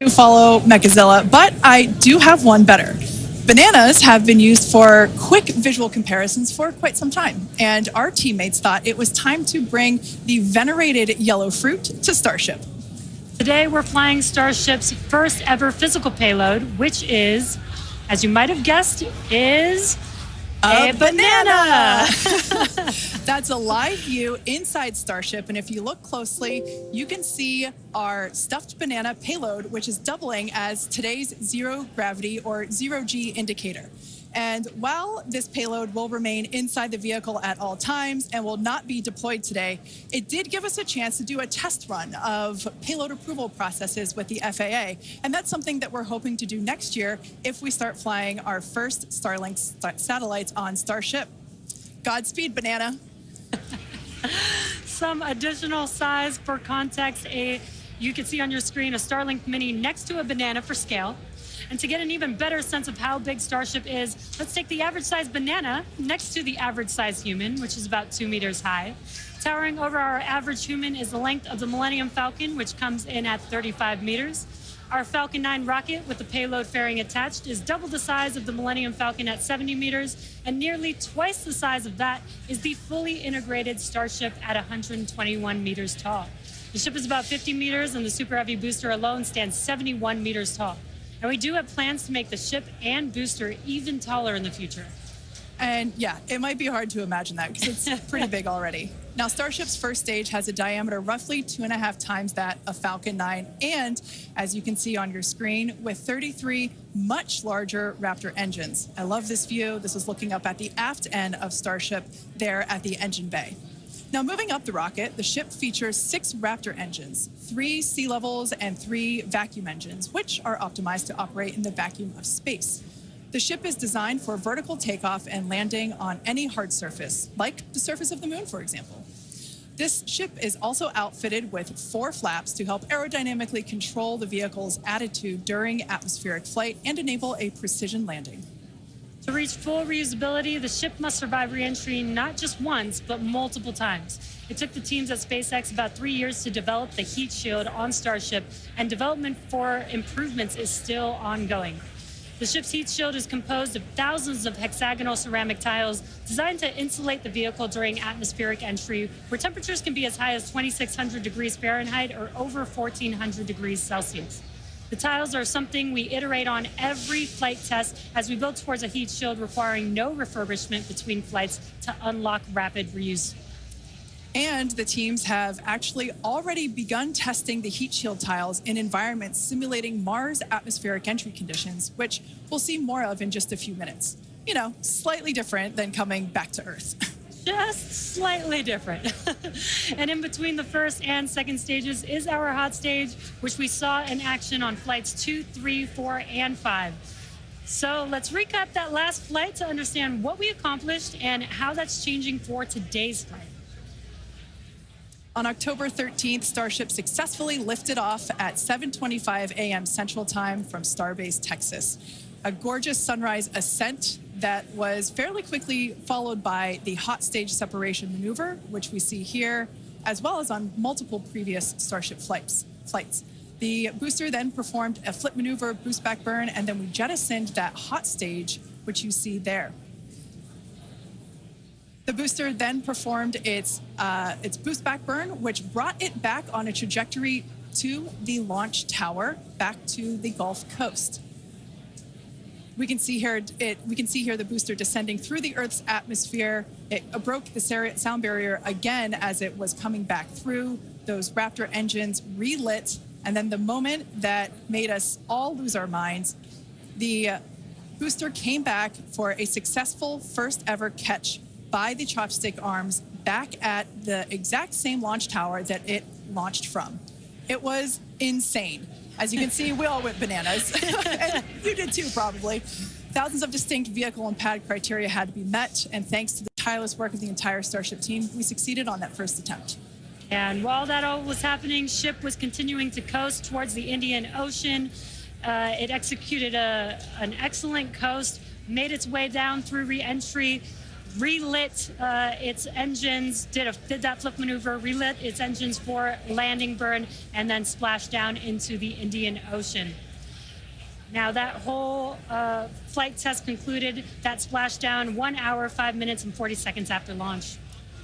Follow Mechazilla, but I do have one better. Bananas have been used for quick visual comparisons for quite some time, and our teammates thought it was time to bring the venerated yellow fruit to Starship. Today we're flying Starship's first ever physical payload, which is, as you might have guessed, is a banana. That's a live view inside Starship, and if you look closely, you can see our stuffed banana payload, which is doubling as today's zero gravity or zero-G indicator. And while this payload will remain inside the vehicle at all times and will not be deployed today, it did give us a chance to do a test run of payload approval processes with the FAA. And that's something that we're hoping to do next year if we start flying our first Starlink satellites on Starship. Godspeed, banana. Some additional size for context, you can see on your screen a Starlink Mini next to a banana for scale. And to get an even better sense of how big Starship is, let's take the average size banana next to the average size human, which is about 2 meters high. Towering over our average human is the length of the Millennium Falcon, which comes in at 35 meters. Our Falcon 9 rocket with the payload fairing attached is double the size of the Millennium Falcon at 70 meters, and nearly twice the size of that is the fully integrated Starship at 121 meters tall. The ship is about 50 meters, and the Super Heavy booster alone stands 71 meters tall. And we do have plans to make the ship and booster even taller in the future. And yeah, it might be hard to imagine that because it's pretty big already. Now, Starship's first stage has a diameter roughly 2.5 times that of Falcon 9. And as you can see on your screen, with 33 much larger Raptor engines. I love this view. This is looking up at the aft end of Starship there at the engine bay. Now, moving up the rocket, the ship features 6 Raptor engines, 3 sea levels and 3 vacuum engines, which are optimized to operate in the vacuum of space. The ship is designed for vertical takeoff and landing on any hard surface, like the surface of the moon, for example. This ship is also outfitted with 4 flaps to help aerodynamically control the vehicle's attitude during atmospheric flight and enable a precision landing. To reach full reusability, the ship must survive re-entry not just once, but multiple times. It took the teams at SpaceX about 3 years to develop the heat shield on Starship, and development for improvements is still ongoing. The ship's heat shield is composed of thousands of hexagonal ceramic tiles designed to insulate the vehicle during atmospheric entry, where temperatures can be as high as 2,600 degrees Fahrenheit or over 1,400 degrees Celsius. The tiles are something we iterate on every flight test as we build towards a heat shield requiring no refurbishment between flights to unlock rapid reuse. And the teams have actually already begun testing the heat shield tiles in environments simulating Mars atmospheric entry conditions, which we'll see more of in just a few minutes. You know, slightly different than coming back to Earth. Just slightly different. And in between the first and second stages is our hot stage, which we saw in action on flights 2, 3, 4, and 5. So let's recap that last flight to understand what we accomplished and how that's changing for today's flight. On October 13th, Starship successfully lifted off at 7:25 a.m. Central Time from Starbase, Texas. A gorgeous sunrise ascent that was fairly quickly followed by the hot stage separation maneuver, which we see here, as well as on multiple previous Starship flights. The booster then performed a flip maneuver, boost back burn, and then we jettisoned that hot stage, which you see there. The booster then performed its boost back burn, which brought it back on a trajectory to the launch tower, back to the Gulf Coast. We can see here the booster descending through the Earth's atmosphere. It broke the sound barrier again as it was coming back through. Those Raptor engines relit, and then the moment that made us all lose our minds, the booster came back for a successful first ever catch by the chopstick arms back at the exact same launch tower that it launched from. It was insane. As you can see, we all went bananas. And you did too, probably. Thousands of distinct vehicle and pad criteria had to be met, and thanks to the tireless work of the entire Starship team, we succeeded on that first attempt. And while that all was happening, ship was continuing to coast towards the Indian Ocean. It executed an excellent coast, made its way down through re-entry, relit its engines, did that flip maneuver, relit its engines for landing burn, and then splashed down into the Indian Ocean. Now, that whole flight test concluded that splashdown 1 hour, 5 minutes, and 40 seconds after launch.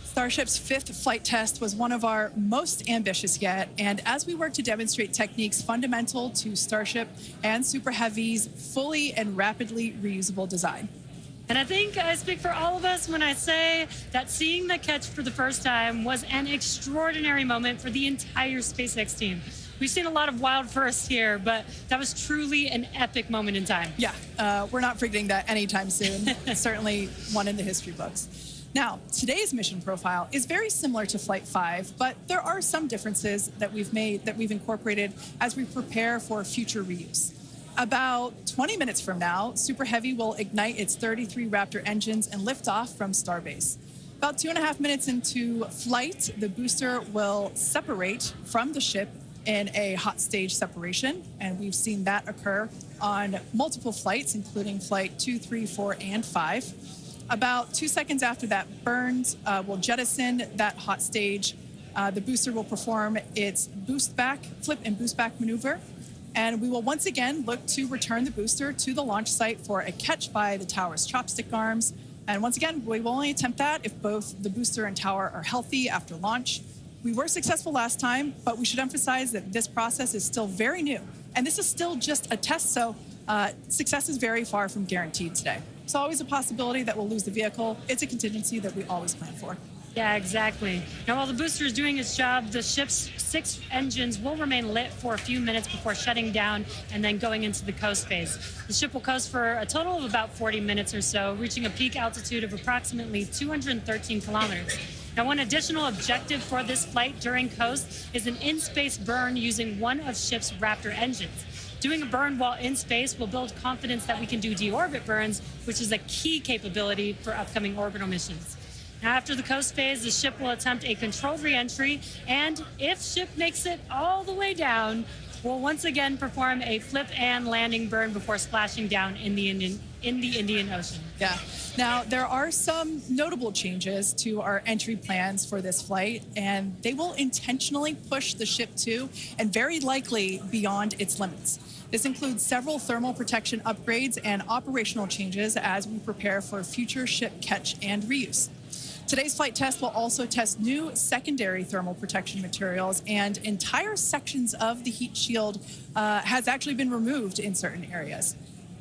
Starship's fifth flight test was one of our most ambitious yet, and as we work to demonstrate techniques fundamental to Starship and Super Heavy's fully and rapidly reusable design. And I think I speak for all of us when I say that seeing the catch for the first time was an extraordinary moment for the entire SpaceX team. We've seen a lot of wild firsts here, but that was truly an epic moment in time. Yeah, we're not forgetting that anytime soon. Certainly one in the history books. Now, today's mission profile is very similar to Flight 5, but there are some differences that we've incorporated as we prepare for future reuse. About 20 minutes from now, Super Heavy will ignite its 33 Raptor engines and lift off from Starbase. About 2.5 minutes into flight, the booster will separate from the ship in a hot stage separation, and we've seen that occur on multiple flights, including Flight 2, 3, 4, and 5. About 2 seconds after that burns, we'll jettison that hot stage. The booster will perform its flip and boost back maneuver. And we will once again look to return the booster to the launch site for a catch by the tower's chopstick arms. And once again, we will only attempt that if both the booster and tower are healthy after launch. We were successful last time, but we should emphasize that this process is still very new. And this is still just a test, so success is very far from guaranteed today. It's always a possibility that we'll lose the vehicle. It's a contingency that we always plan for. Yeah, exactly. Now, while the booster is doing its job, the ship's 6 engines will remain lit for a few minutes before shutting down and then going into the coast phase. The ship will coast for a total of about 40 minutes or so, reaching a peak altitude of approximately 213 kilometers. Now, one additional objective for this flight during coast is an in-space burn using one of ship's Raptor engines. Doing a burn while in space will build confidence that we can do deorbit burns, which is a key capability for upcoming orbital missions. Now, after the coast phase, the ship will attempt a controlled re-entry, and if ship makes it all the way down, we'll once again perform a flip and landing burn before splashing down in the Indian Ocean. Yeah. Now, there are some notable changes to our entry plans for this flight, and they will intentionally push the ship to, and very likely beyond, its limits. This includes several thermal protection upgrades and operational changes as we prepare for future ship catch and reuse. Today's flight test will also test new secondary thermal protection materials, and entire sections of the heat shield has actually been removed in certain areas.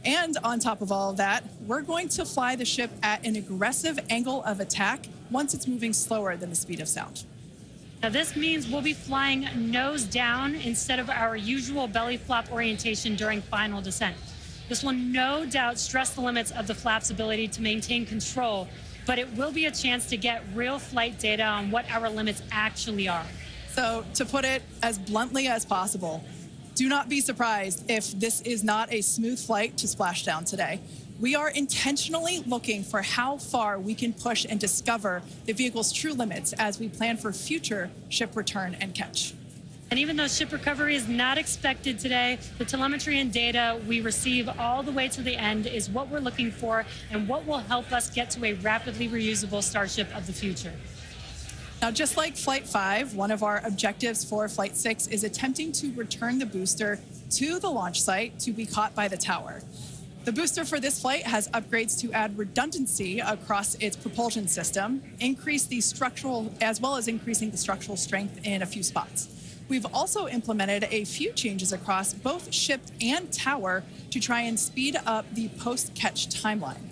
And on top of all of that, we're going to fly the ship at an aggressive angle of attack once it's moving slower than the speed of sound. Now, this means we'll be flying nose down instead of our usual belly flop orientation during final descent. This will no doubt stress the limits of the flap's ability to maintain control, but it will be a chance to get real flight data on what our limits actually are. So, to put it as bluntly as possible, do not be surprised if this is not a smooth flight to splashdown today. We are intentionally looking for how far we can push and discover the vehicle's true limits as we plan for future ship return and catch. And even though ship recovery is not expected today, the telemetry and data we receive all the way to the end is what we're looking for and what will help us get to a rapidly reusable Starship of the future. Now, just like Flight 5, one of our objectives for Flight 6 is attempting to return the booster to the launch site to be caught by the tower. The booster for this flight has upgrades to add redundancy across its propulsion system, increase the structural, as well as increasing the structural strength in a few spots. We've also implemented a few changes across both ship and tower to try and speed up the post-catch timeline.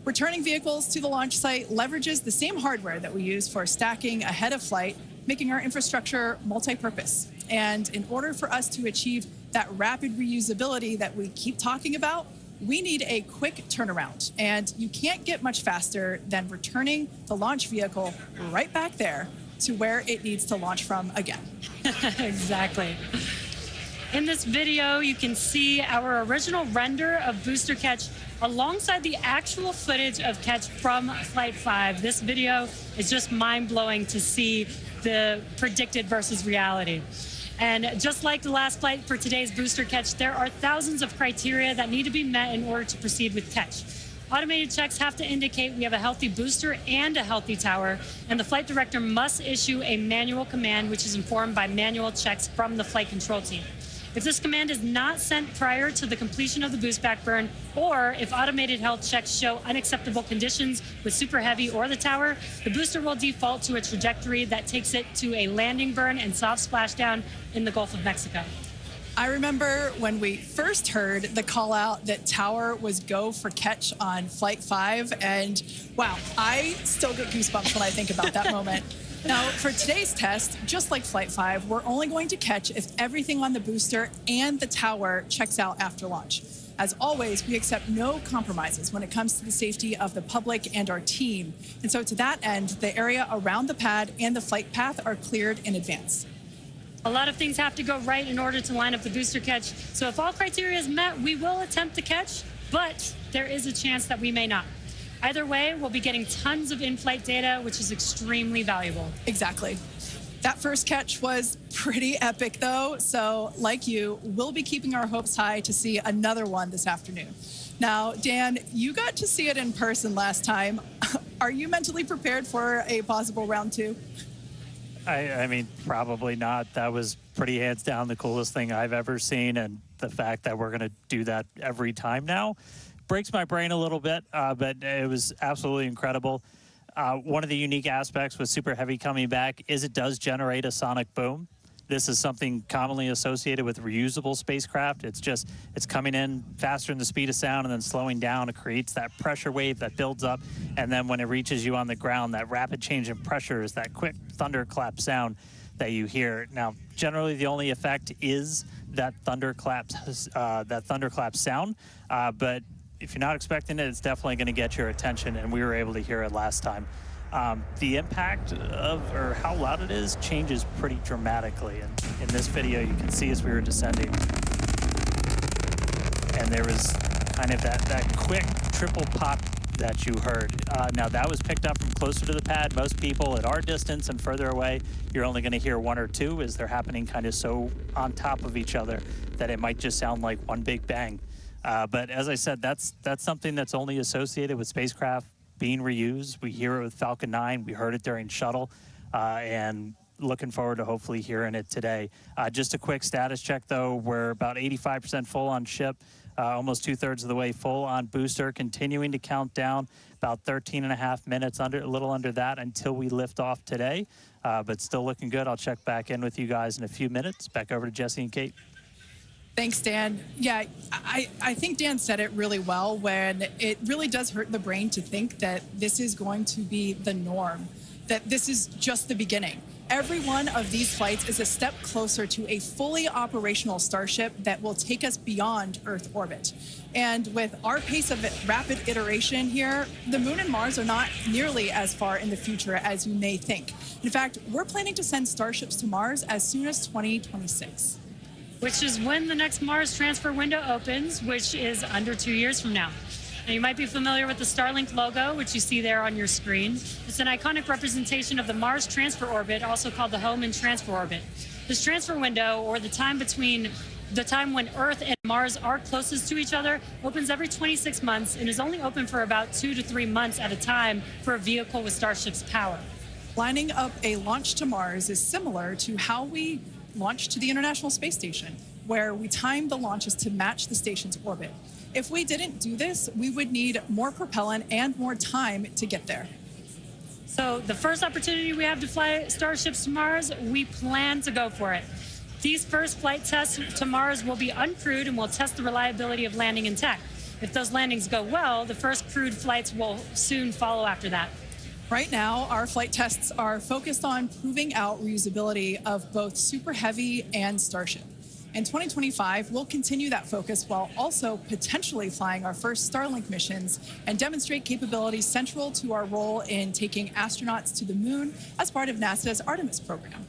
Returning vehicles to the launch site leverages the same hardware that we use for stacking ahead of flight, making our infrastructure multi-purpose. And in order for us to achieve that rapid reusability that we keep talking about, we need a quick turnaround. And you can't get much faster than returning the launch vehicle right back there to where it needs to launch from again. Exactly. In this video, you can see our original render of booster catch alongside the actual footage of catch from Flight 5. This video is just mind-blowing to see the predicted versus reality. And just like the last flight for today's booster catch, there are thousands of criteria that need to be met in order to proceed with catch. Automated checks have to indicate we have a healthy booster and a healthy tower, and the flight director must issue a manual command, which is informed by manual checks from the flight control team. If this command is not sent prior to the completion of the boost back burn, or if automated health checks show unacceptable conditions with Super Heavy or the tower, the booster will default to a trajectory that takes it to a landing burn and soft splashdown in the Gulf of Mexico. I remember when we first heard the call out that tower was go for catch on Flight 5, and wow, I still get goosebumps when I think about that moment. Now, for today's test, just like Flight 5, we're only going to catch if everything on the booster and the tower checks out after launch. As always, we accept no compromises when it comes to the safety of the public and our team. And so to that end, the area around the pad and the flight path are cleared in advance. A lot of things have to go right in order to line up the booster catch. So if all criteria is met, we will attempt the catch, but there is a chance that we may not. Either way, we'll be getting tons of in-flight data, which is extremely valuable. Exactly. That first catch was pretty epic, though. So like you, we'll be keeping our hopes high to see another one this afternoon. Now, Dan, you got to see it in person last time. Are you mentally prepared for a possible round two? I mean, probably not. That was pretty hands down the coolest thing I've ever seen. And the fact that we're going to do that every time now breaks my brain a little bit, but it was absolutely incredible. One of the unique aspects with Super Heavy coming back is it does generate a sonic boom. This is something commonly associated with reusable spacecraft. It's coming in faster than the speed of sound and then slowing down. It creates that pressure wave that builds up. And then when it reaches you on the ground, that rapid change in pressure is that quick thunderclap sound that you hear. Now, generally the only effect is that thunderclap sound. But if you're not expecting it, it's definitely going to get your attention. And we were able to hear it last time. The impact of, or how loud it is, changes pretty dramatically. And in this video, you can see as we were descending, and there was kind of that quick triple pop that you heard. Now, that was picked up from closer to the pad. Most people at our distance and further away, you're only going to hear one or two as they're happening kind of so on top of each other that it might just sound like one big bang. But as I said, that's something that's only associated with spacecraft being reused. We hear it with Falcon 9. We heard it during shuttle, and looking forward to hopefully hearing it today. Just a quick status check, though. We're about 85% full on ship, almost 2/3 of the way full on booster, continuing to count down about 13.5 minutes, a little under that, until we lift off today. But still looking good. I'll check back in with you guys in a few minutes. Back over to Jesse and Kate. Thanks, Dan. Yeah, I think Dan said it really well when it really does hurt the brain to think that this is going to be the norm, that this is just the beginning. Every one of these flights is a step closer to a fully operational Starship that will take us beyond Earth orbit. And with our pace of rapid iteration here, the Moon and Mars are not nearly as far in the future as you may think. In fact, we're planning to send Starships to Mars as soon as 2026. Which is when the next Mars transfer window opens, which is under 2 years from now. Now, you might be familiar with the Starlink logo, which you see there on your screen. It's an iconic representation of the Mars transfer orbit, also called the Hohmann transfer orbit. This transfer window, or the time between the time when Earth and Mars are closest to each other, opens every 26 months and is only open for about 2 to 3 months at a time for a vehicle with Starship's power. Lining up a launch to Mars is similar to how we launched to the International Space Station, where we timed the launches to match the station's orbit. If we didn't do this, we would need more propellant and more time to get there. So the first opportunity we have to fly Starships to Mars, we plan to go for it. These first flight tests to Mars will be uncrewed and will test the reliability of landing in tech. If those landings go well, the first crewed flights will soon follow after that. Right now, our flight tests are focused on proving out reusability of both Super Heavy and Starship. In 2025, we'll continue that focus while also potentially flying our first Starlink missions and demonstrate capabilities central to our role in taking astronauts to the moon as part of NASA's Artemis program.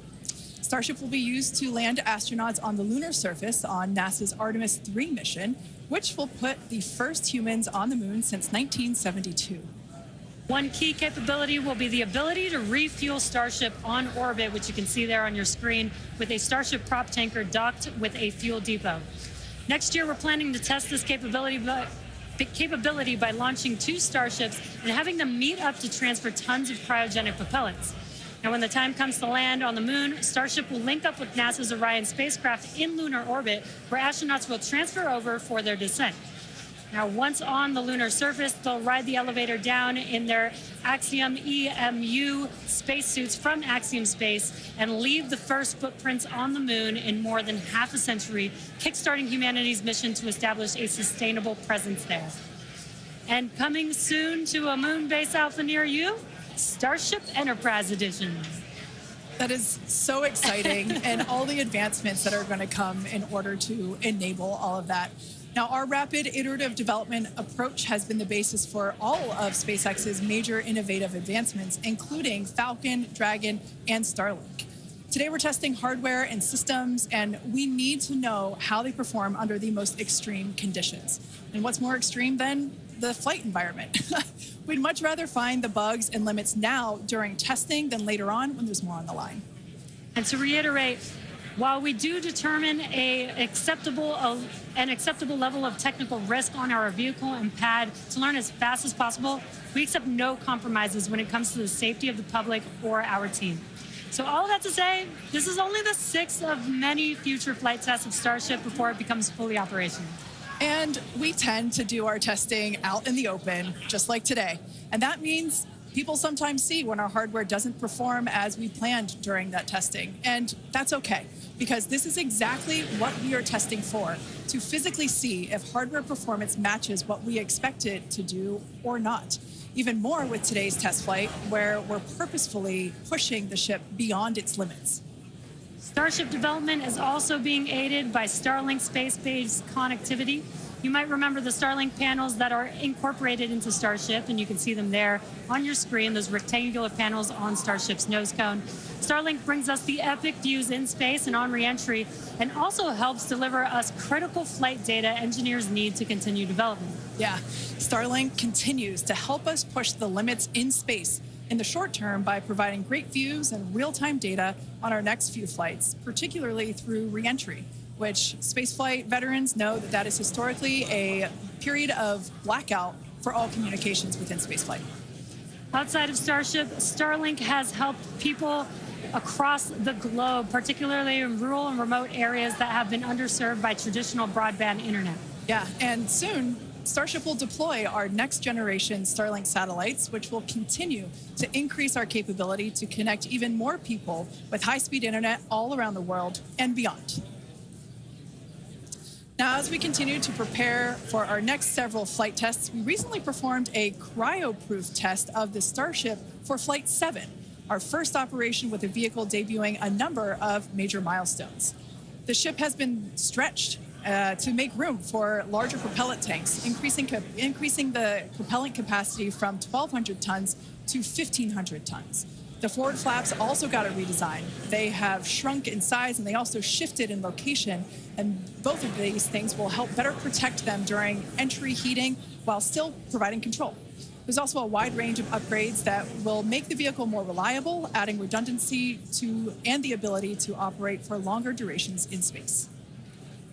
Starship will be used to land astronauts on the lunar surface on NASA's Artemis 3 mission, which will put the first humans on the moon since 1972. One key capability will be the ability to refuel Starship on orbit, which you can see there on your screen, with a Starship prop tanker docked with a fuel depot. Next year, we're planning to test this capability capability by launching 2 Starships and having them meet up to transfer tons of cryogenic propellants. Now, when the time comes to land on the moon, Starship will link up with NASA's Orion spacecraft in lunar orbit, where astronauts will transfer over for their descent. Now, once on the lunar surface, they'll ride the elevator down in their Axiom EMU spacesuits from Axiom Space and leave the first footprints on the moon in more than half a century, kickstarting humanity's mission to establish a sustainable presence there. And coming soon to a moon base alpha near you, Starship Enterprise Edition. That is so exciting, and all the advancements that are going to come in order to enable all of that. Now, our rapid iterative development approach has been the basis for all of SpaceX's major innovative advancements, including Falcon, Dragon, and Starlink. Today, we're testing hardware and systems, and we need to know how they perform under the most extreme conditions. And what's more extreme than the flight environment? We'd much rather find the bugs and limits now during testing than later on when there's more on the line. And to reiterate, while we do determine an acceptable level of technical risk on our vehicle and pad to learn as fast as possible, we accept no compromises when it comes to the safety of the public or our team. So all of that to say, this is only the 6th of many future flight tests of Starship before it becomes fully operational. And we tend to do our testing out in the open, just like today. And that means people sometimes see when our hardware doesn't perform as we planned during that testing. And that's okay, because this is exactly what we are testing for, to physically see if hardware performance matches what we expect it to do or not. Even more with today's test flight, where we're purposefully pushing the ship beyond its limits. Starship development is also being aided by Starlink space-based connectivity. You might remember the Starlink panels that are incorporated into Starship, and you can see them there on your screen, those rectangular panels on Starship's nose cone. Starlink brings us the epic views in space and on re-entry, and also helps deliver us critical flight data engineers need to continue development. Yeah, Starlink continues to help us push the limits in space in the short term by providing great views and real-time data on our next few flights, particularly through re-entry, which spaceflight veterans know that is historically a period of blackout for all communications within spaceflight. Outside of Starship, Starlink has helped people across the globe, particularly in rural and remote areas that have been underserved by traditional broadband internet. Yeah, and soon, Starship will deploy our next generation Starlink satellites, which will continue to increase our capability to connect even more people with high-speed internet all around the world and beyond. Now, as we continue to prepare for our next several flight tests, we recently performed a cryo-proof test of the Starship for Flight 7, our first operation with a vehicle debuting a number of major milestones. The ship has been stretched to make room for larger propellant tanks, increasing the propellant capacity from 1,200 tons to 1,500 tons. The forward flaps also got a redesign. They have shrunk in size and they also shifted in location, and both of these things will help better protect them during entry heating while still providing control. There's also a wide range of upgrades that will make the vehicle more reliable, adding redundancy to and the ability to operate for longer durations in space.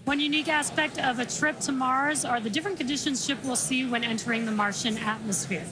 One unique aspect of a trip to Mars are the different conditions ship will see when entering the Martian atmosphere.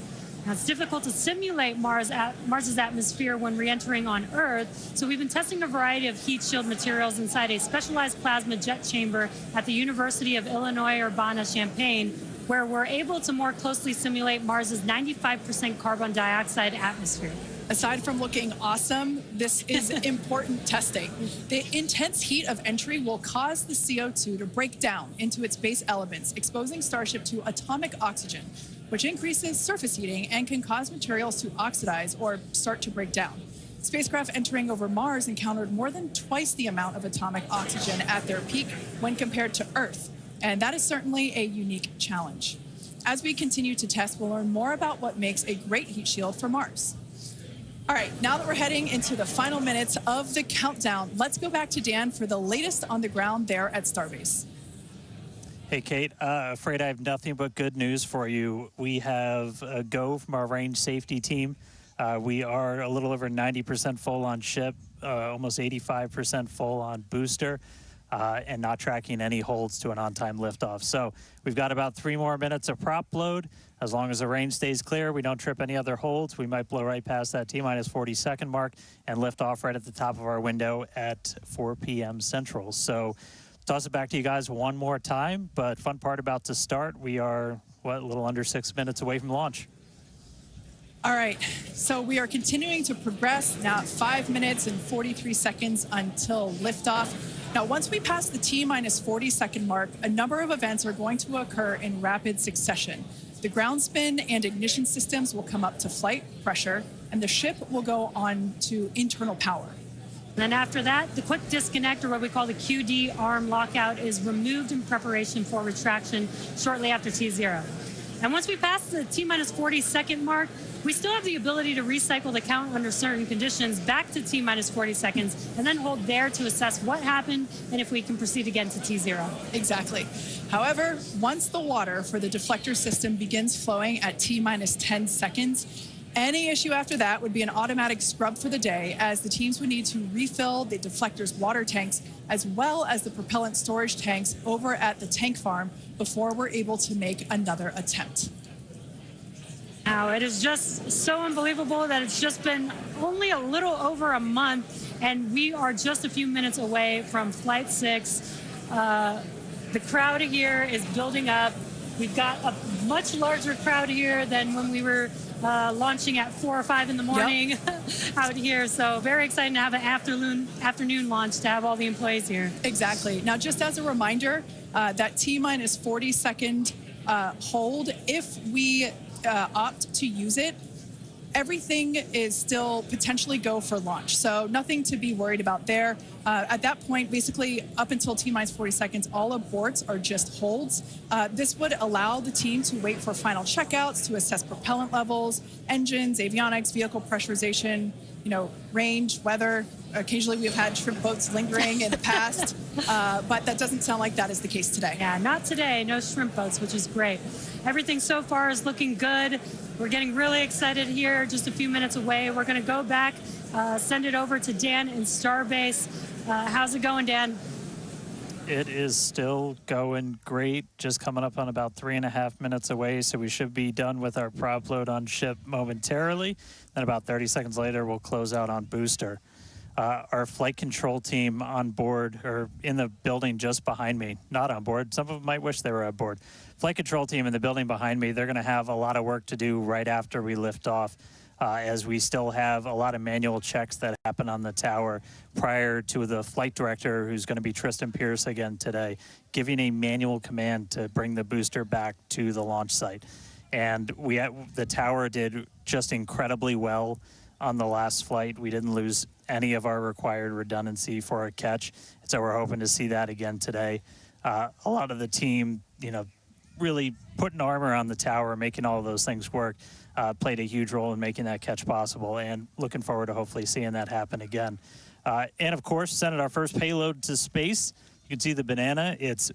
Now, it's difficult to simulate Mars's atmosphere when re-entering on Earth, so we've been testing a variety of heat shield materials inside a specialized plasma jet chamber at the University of Illinois Urbana-Champaign, where we're able to more closely simulate Mars's 95% carbon dioxide atmosphere. Aside from looking awesome, this is important testing. The intense heat of entry will cause the CO2 to break down into its base elements, exposing Starship to atomic oxygen, which increases surface heating and can cause materials to oxidize or start to break down. Spacecraft entering over Mars encountered more than twice the amount of atomic oxygen at their peak when compared to Earth, and that is certainly a unique challenge. As we continue to test, we'll learn more about what makes a great heat shield for Mars. All right, now that we're heading into the final minutes of the countdown, let's go back to Dan for the latest on the ground there at Starbase. Hey, Kate, afraid I have nothing but good news for you. We have a go from our range safety team. We are a little over 90% full on ship, almost 85% full on booster. and not tracking any holds to an on-time liftoff. So we've got about 3 more minutes of prop load. As long as the range stays clear, we don't trip any other holds, we might blow right past that T-minus 40-second mark and lift off right at the top of our window at 4 p.m. Central. So toss it back to you guys one more time, but fun part about to start, we are, what, a little under 6 minutes away from launch. All right, so we are continuing to progress now at 5 minutes and 43 seconds until liftoff. Now, once we pass the T-minus 40-second mark, a number of events are going to occur in rapid succession. The ground spin and ignition systems will come up to flight pressure, and the ship will go on to internal power. And then after that, the quick disconnect, or what we call the QD arm lockout, is removed in preparation for retraction shortly after T0. And once we pass the T-minus 40-second mark, we still have the ability to recycle the count under certain conditions back to T-minus 40 seconds and then hold there to assess what happened and if we can proceed again to T0. Exactly. However, once the water for the deflector system begins flowing at T-minus 10 seconds, any issue after that would be an automatic scrub for the day, as the teams would need to refill the deflector's water tanks as well as the propellant storage tanks over at the tank farm before we're able to make another attempt. Now, it is just so unbelievable that it's just been only a little over a month, and we are just a few minutes away from Flight 6. The crowd here is building up. We've got a much larger crowd here than when we were launching at 4 or 5 in the morning. Yep. Out here. So very exciting to have an afternoon launch, to have all the employees here. Exactly. Now, just as a reminder, that T-minus 40-second hold, if we opt to use it, everything is still potentially go for launch. So nothing to be worried about there. At that point, basically up until T-minus 40 seconds, all aborts are just holds. This would allow the team to wait for final checkouts to assess propellant levels, engines, avionics, vehicle pressurization, range, weather. Occasionally we've had shrimp boats lingering in the past, but that doesn't sound like that is the case today. Yeah, not today. No shrimp boats, which is great. Everything so far is looking good. We're getting really excited here, just a few minutes away. We're going to go back, send it over to Dan in Starbase. How's it going, Dan? It is still going great, just coming up on about 3.5 minutes away, so we should be done with our prop load on ship momentarily. Then about 30 seconds later, we'll close out on booster. Our flight control team on board, or in the building just behind me, not on board. Some of them might wish they were on board. Flight control team in the building behind me, they're going to have a lot of work to do right after we lift off, as we still have a lot of manual checks that happen on the tower prior to the flight director, who's going to be Tristan Pierce again today, giving a manual command to bring the booster back to the launch site. And the tower did just incredibly well on the last flight. We didn't lose any of our required redundancy for a catch, and so we're hoping to see that again today. A lot of the team, really putting armor on the tower, making all of those things work, played a huge role in making that catch possible, and looking forward to hopefully seeing that happen again. And of course, sending our first payload to space. You can see the banana. It's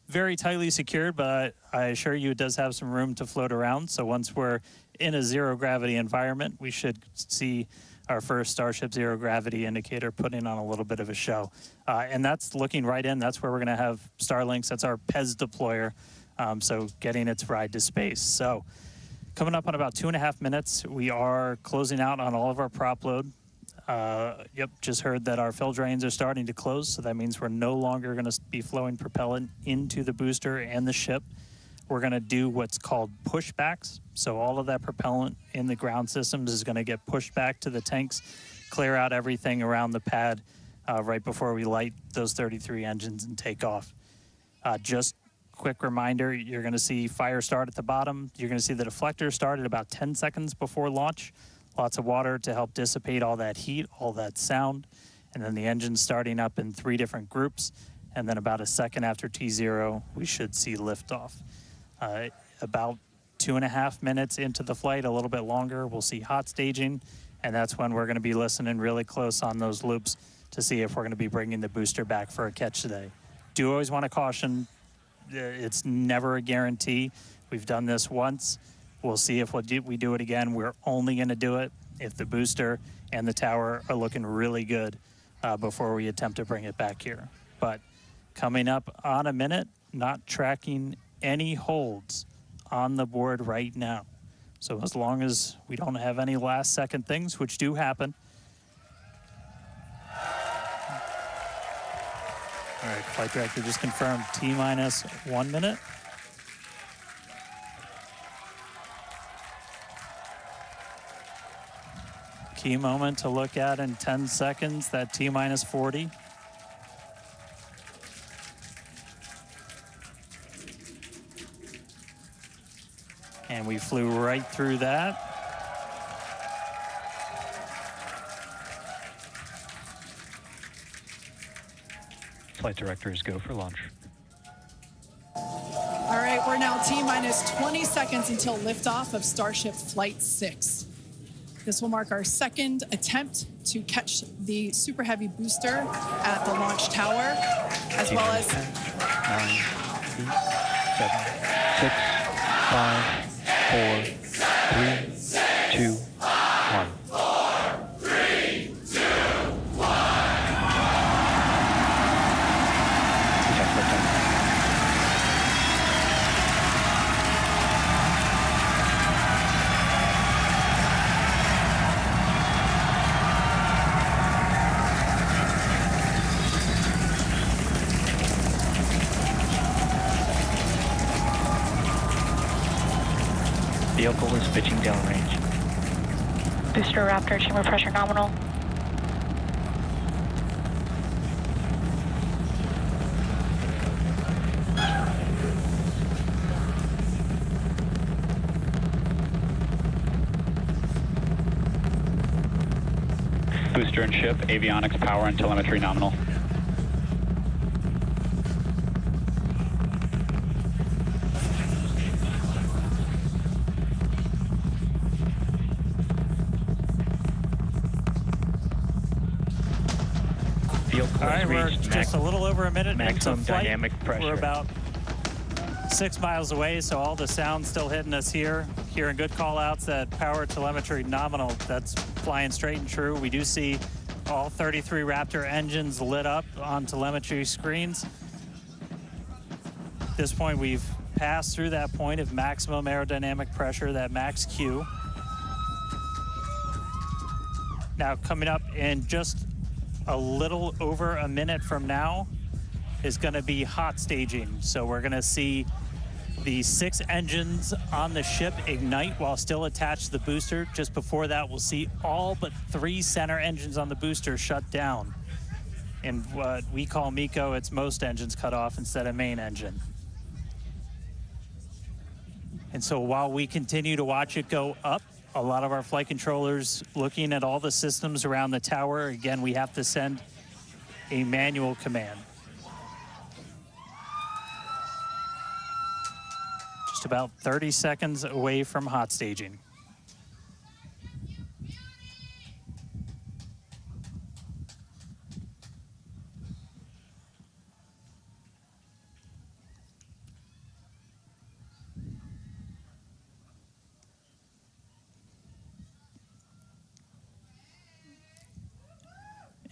very tightly secured, but I assure you it does have some room to float around. So once we're in a zero gravity environment, we should see our first Starship zero gravity indicator putting on a little bit of a show. And that's looking right in. That's where we're going to have Starlinks. That's our PEZ deployer. So getting its ride to space. So coming up on about 2.5 minutes, we are closing out on all of our prop load. Yep, just heard that our fill drains are starting to close, so that means we're no longer going to be flowing propellant into the booster and the ship. We're going to do what's called pushbacks. So all of that propellant in the ground systems is going to get pushed back to the tanks, clear out everything around the pad right before we light those 33 engines and take off. Just quick reminder, you're going to see fire start at the bottom. You're going to see the deflector start at about 10 seconds before launch. Lots of water to help dissipate all that heat, all that sound. And then the engine starting up in 3 different groups. And then about a second after T0, we should see liftoff. About 2.5 minutes into the flight, a little bit longer, we'll see hot staging. And that's when we're going to be listening really close on those loops to see if we're going to be bringing the booster back for a catch today. Do always want to caution, it's never a guarantee. We've done this once. We'll see if we do it again. We're only going to do it if the booster and the tower are looking really good before we attempt to bring it back here. But Coming up on a minute, not tracking any holds on the board right now. So as long as we don't have any last second things, which do happen. All right, flight director just confirmed T-minus 1 minute. Key moment to look at in 10 seconds, that T-minus 40. And we flew right through that. Flight directors go for launch. All right, we're now T-minus 20 seconds until liftoff of Starship Flight 6. This will mark our second attempt to catch the Super Heavy booster at the launch tower, as well as 10, 9, 8, 7, 6, 5, 4, 3, 2, 1. Vehicle is pitching downrange. Booster Raptor, chamber pressure nominal. Booster and ship, avionics, power, and telemetry nominal. All right, we're just a little over a minute maximum into flight. Dynamic pressure. We're about 6 miles away, so all the sound's still hitting us here. Hearing good call-outs that power telemetry nominal, that's flying straight and true. We do see all 33 Raptor engines lit up on telemetry screens. At this point, we've passed through that point of maximum aerodynamic pressure, that max Q. Now, coming up in just a little over a minute from now is going to be hot staging. So we're going to see the 6 engines on the ship ignite while still attached to the booster. Just before that, we'll see all but 3 center engines on the booster shut down. In what we call MECO, it's most engines cut off instead of main engine. And so while we continue to watch it go up, a lot of our flight controllers looking at all the systems around the tower. Again, we have to send a manual command. Just about 30 seconds away from hot staging.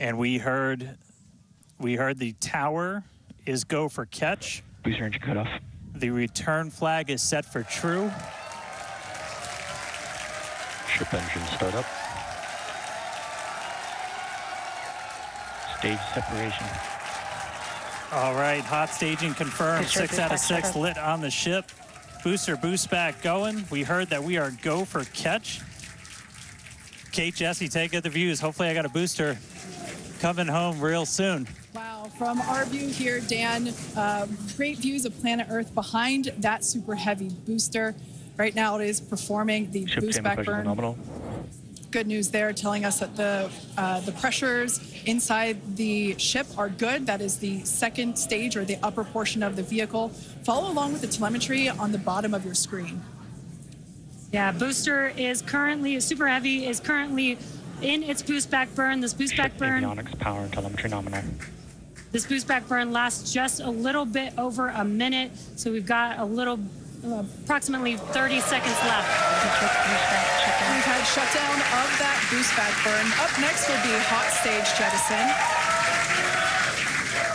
And we heard the tower is go for catch. Booster engine cut off. The return flag is set for true. Ship engine start up. Stage separation. All right, hot staging confirmed. 6 out of 6 lit on the ship. Booster boost back going. We heard that we are go for catch. Kate, Jesse, take the views. Hopefully I got a booster coming home real soon. Wow, from our view here, Dan, great views of planet Earth behind that Super Heavy booster. Right now it is performing the Ship boost back burn. Nominal. Good news there, telling us that the pressures inside the ship are good. That is the second stage, or the upper portion of the vehicle. Follow along with the telemetry on the bottom of your screen. Yeah, booster is currently, Super Heavy is currently in its boost back burn. This boost back burn, avionics, power, and telemetry nominal. This boost back burn lasts just a little bit over a minute, so we've got a little, approximately 30 seconds left. We've had shutdown of that boost back burn. Up next will be hot stage jettison.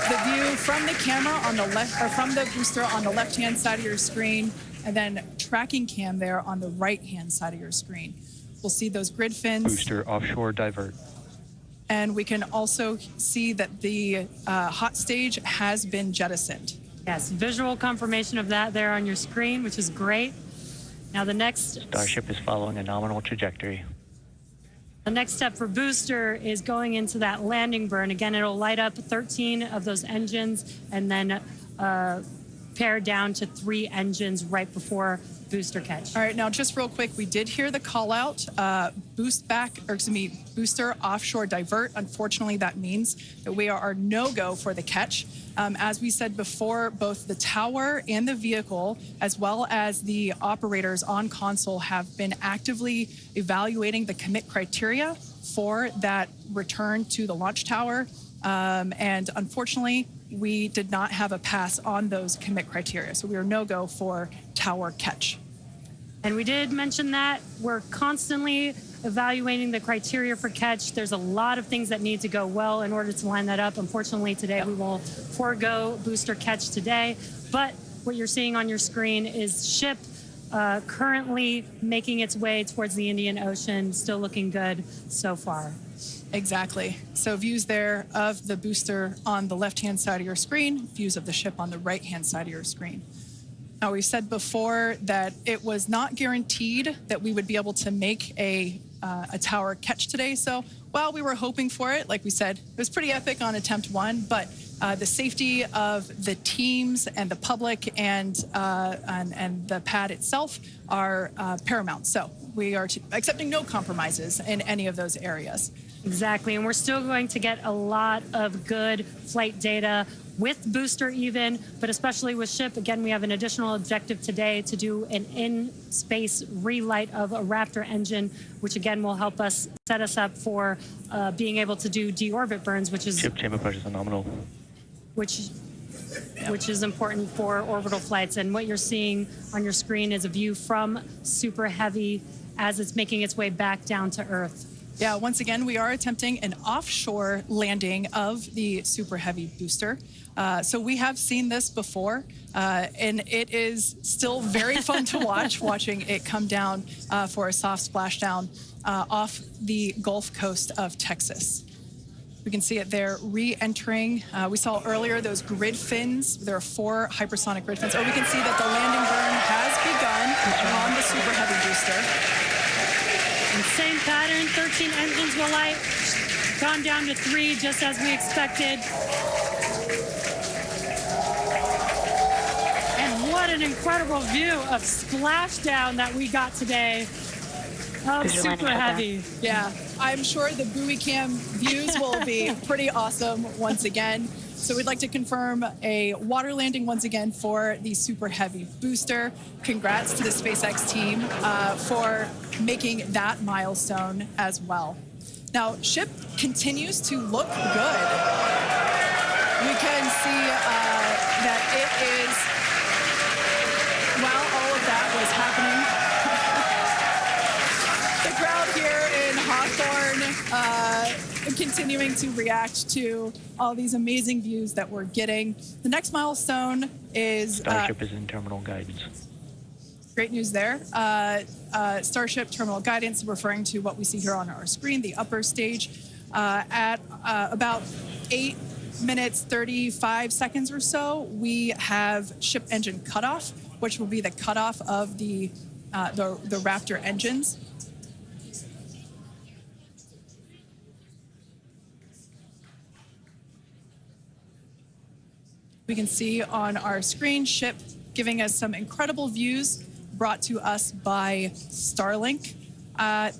the view from the camera on the left, or from the booster on the left-hand side of your screen, and then tracking cam there on the right-hand side of your screen. We'll see those grid fins. Booster offshore divert. And we can also see that the hot stage has been jettisoned. Yes, visual confirmation of that there on your screen, which is great. Now the next... Starship is following a nominal trajectory. The next step for booster is going into that landing burn. Again, it'll light up 13 of those engines and then pare down to 3 engines right before booster catch. All right, now just real quick, we did hear the call out, booster offshore divert. Unfortunately, that means that we are no-go for the catch. As we said before, both the tower and the vehicle, as well as the operators on console, have been actively evaluating the commit criteria for that return to the launch tower. And unfortunately, we did not have a pass on those commit criteria. So we are no-go for tower catch. And we did mention that we're constantly evaluating the criteria for catch. There's a lot of things that need to go well in order to line that up. Unfortunately, today we will forego booster catch today. But what you're seeing on your screen is ship currently making its way towards the Indian Ocean, still looking good so far. Exactly. So views there of the booster on the left-hand side of your screen, views of the ship on the right-hand side of your screen. Now, we said before that it was not guaranteed that we would be able to make a tower catch today. So while we were hoping for it, like we said, it was pretty epic on attempt 1, but the safety of the teams and the public and the pad itself are paramount. So we are accepting no compromises in any of those areas. Exactly, and we're still going to get a lot of good flight data with booster even, but especially with ship. Again, we have an additional objective today to do an in-space relight of a Raptor engine, which again will help us set us up for being able to do deorbit burns, which is... Ship chamber pressure is nominal. Which is important for orbital flights. And what you're seeing on your screen is a view from Super Heavy as it's making its way back down to Earth. Yeah, once again, we are attempting an offshore landing of the Super Heavy booster. So we have seen this before, and it is still very fun to watch, watching it come down for a soft splashdown off the Gulf Coast of Texas. We can see it there re-entering. We saw earlier those grid fins. There are 4 hypersonic grid fins. Or we can see that the landing burn has begun on the Super Heavy booster. And same pattern, 13 engines will light, gone down to 3 just as we expected. And what an incredible view of splashdown that we got today of Super Heavy. Yeah, I'm sure the buoy cam views will be pretty awesome once again. So we'd like to confirm a water landing once again for the Super Heavy booster. Congrats to the SpaceX team for making that milestone as well. Now, ship continues to look good. We can see that it is, while all of that was happening, the crowd here in Hawthorne continuing to react to all these amazing views that we're getting. The next milestone is... Starship is in terminal guidance. Great news there. Starship terminal guidance, referring to what we see here on our screen, the upper stage, at about 8 minutes, 35 seconds or so, we have ship engine cutoff, which will be the cutoff of the Raptor engines. We can see on our screen ship giving us some incredible views brought to us by Starlink.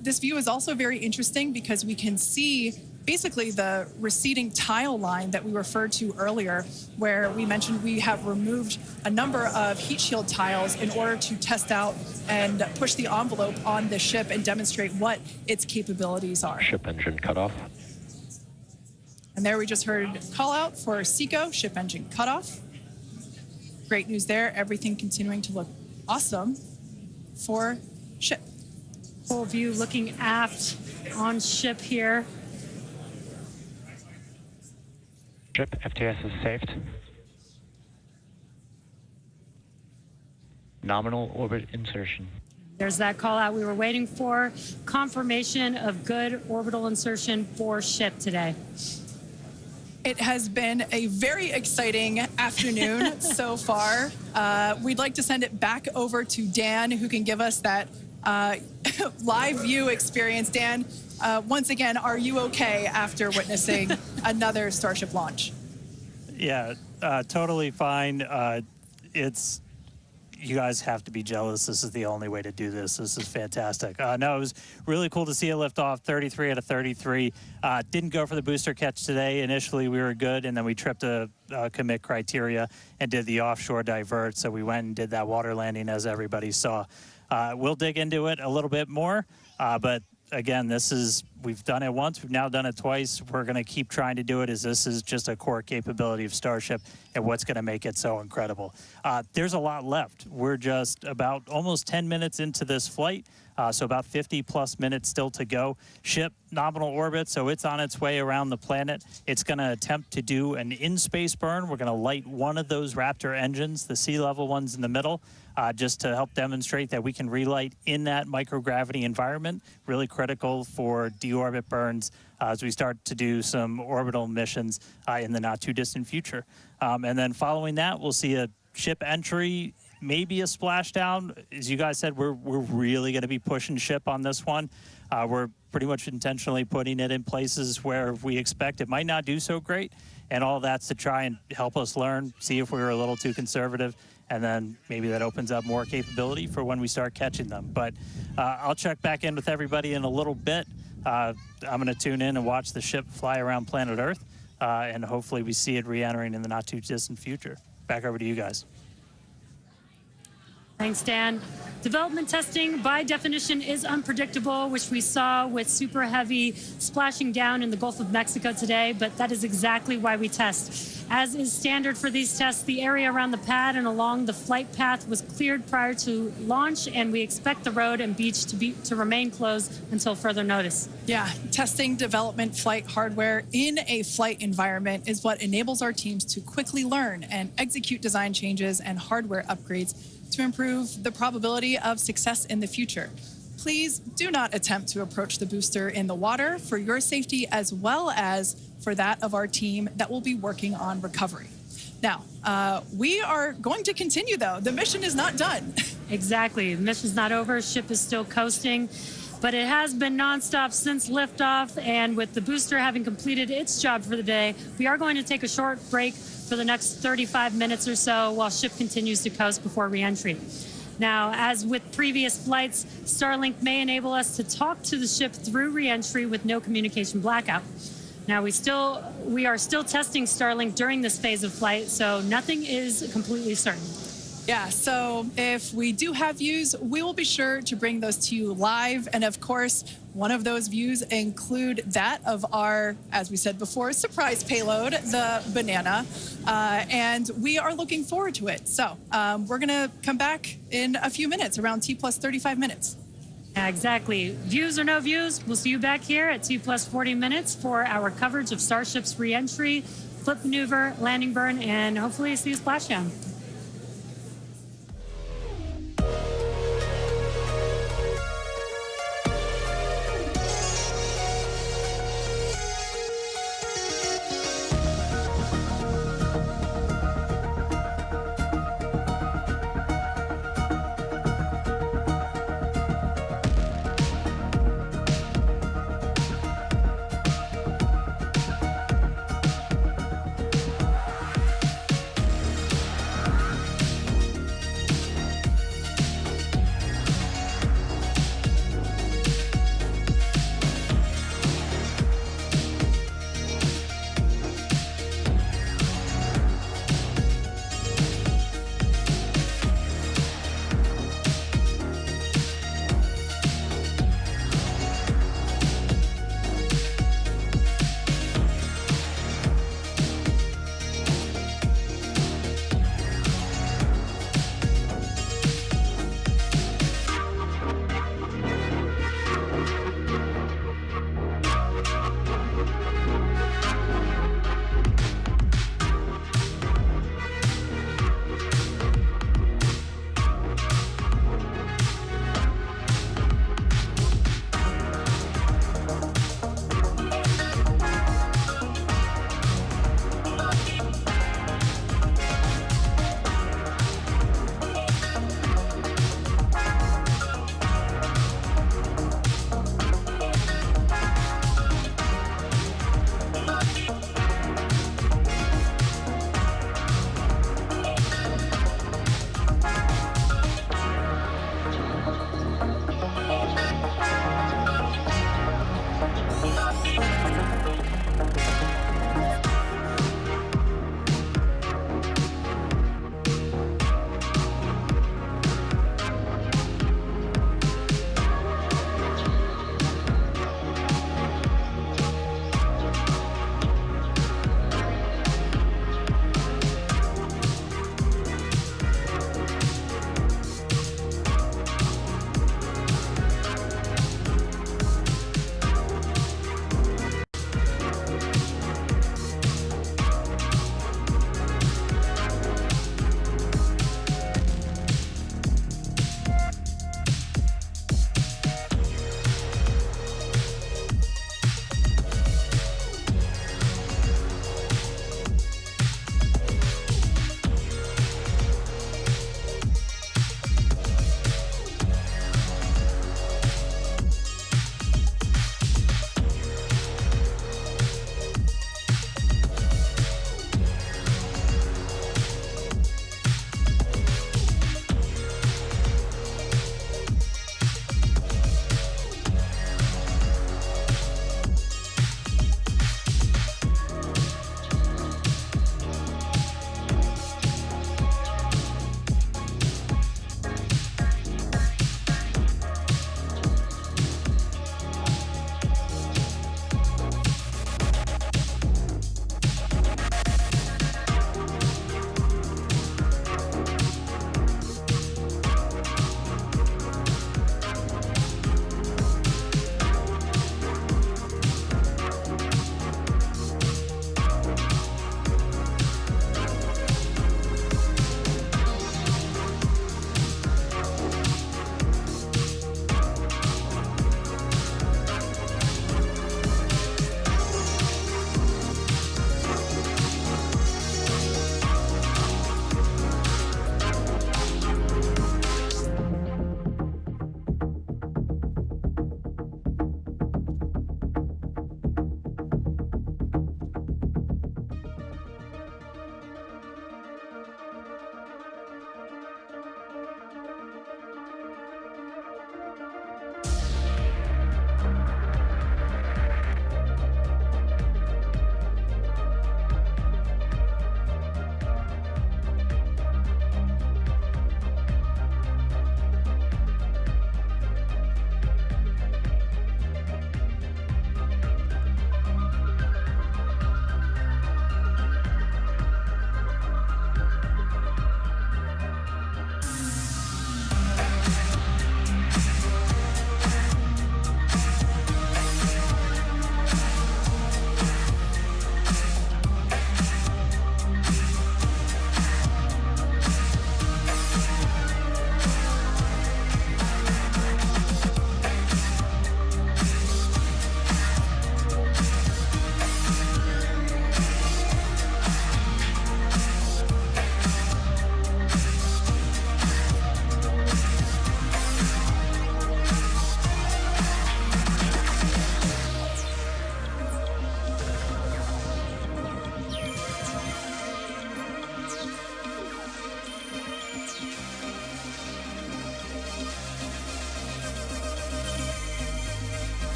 This view is also very interesting because we can see basically the receding tile line that we referred to earlier, where we mentioned we have removed a number of heat shield tiles in order to test out and push the envelope on the ship and demonstrate what its capabilities are. Ship engine cutoff. And there we just heard call out for SECO, ship engine cutoff. Great news there. Everything continuing to look awesome for ship. Full view looking aft on ship here. Ship, FTS is saved. Nominal orbit insertion. There's that call out we were waiting for. Confirmation of good orbital insertion for ship today. It has been a very exciting afternoon so far. We'd like to send it back over to Dan, who can give us that live view experience. Dan, once again, are you okay after witnessing another Starship launch? Yeah, totally fine. You guys have to be jealous. This is the only way to do this. This is fantastic. No, it was really cool to see it lift off, 33 out of 33. Didn't go for the booster catch today. Initially, we were good, and then we tripped a commit criteria and did the offshore divert. So we went and did that water landing, as everybody saw. We'll dig into it a little bit more, but again, we've done it once, we've now done it twice. We're going to keep trying to do it, as this is just a core capability of Starship and what's going to make it so incredible. There's a lot left. We're just about almost 10 minutes into this flight, so about 50+ minutes still to go. Ship nominal orbit, so it's on its way around the planet. It's going to attempt to do an in-space burn. We're going to light one of those Raptor engines, the sea-level ones in the middle, just to help demonstrate that we can relight in that microgravity environment, really critical for deorbit burns as we start to do some orbital missions in the not-too-distant future. And then following that, we'll see a ship entry, maybe a splashdown. As you guys said, we're really going to be pushing ship on this one. We're pretty much intentionally putting it in places where we expect it might not do so great, and all that's to try and help us learn, see if we were a little too conservative, and then maybe that opens up more capability for when we start catching them. But I'll check back in with everybody in a little bit. I'm going to tune in and watch the ship fly around planet Earth, and hopefully we see it re-entering in the not-too-distant future. Back over to you guys. Thanks, Dan. Development testing, by definition, is unpredictable, which we saw with Super Heavy splashing down in the Gulf of Mexico today, but that is exactly why we test. As is standard for these tests, the area around the pad and along the flight path was cleared prior to launch, and we expect the road and beach to remain closed until further notice. Yeah, testing development flight hardware in a flight environment is what enables our teams to quickly learn and execute design changes and hardware upgrades to improve the probability of success in the future. Please do not attempt to approach the booster in the water for your safety, as well as for that of our team that will be working on recovery. Now, we are going to continue, though. The mission is not done. Exactly. The mission's not over. Ship is still coasting, but it has been nonstop since liftoff, and with the booster having completed its job for the day, we are going to take a short break for the next 35 minutes or so while ship continues to coast before re-entry. Now, as with previous flights, Starlink may enable us to talk to the ship through re-entry with no communication blackout. Now, we are still testing Starlink during this phase of flight, so nothing is completely certain. Yeah, so if we do have views, we will be sure to bring those to you live. And of course, one of those views include that of our, as we said before, surprise payload, the Banana. And we are looking forward to it. So we're going to come back in a few minutes, around T+35 minutes. Yeah, exactly. Views or no views, we'll see you back here at T+40 minutes for our coverage of Starship's re-entry, flip maneuver, landing burn, and hopefully see a splashdown.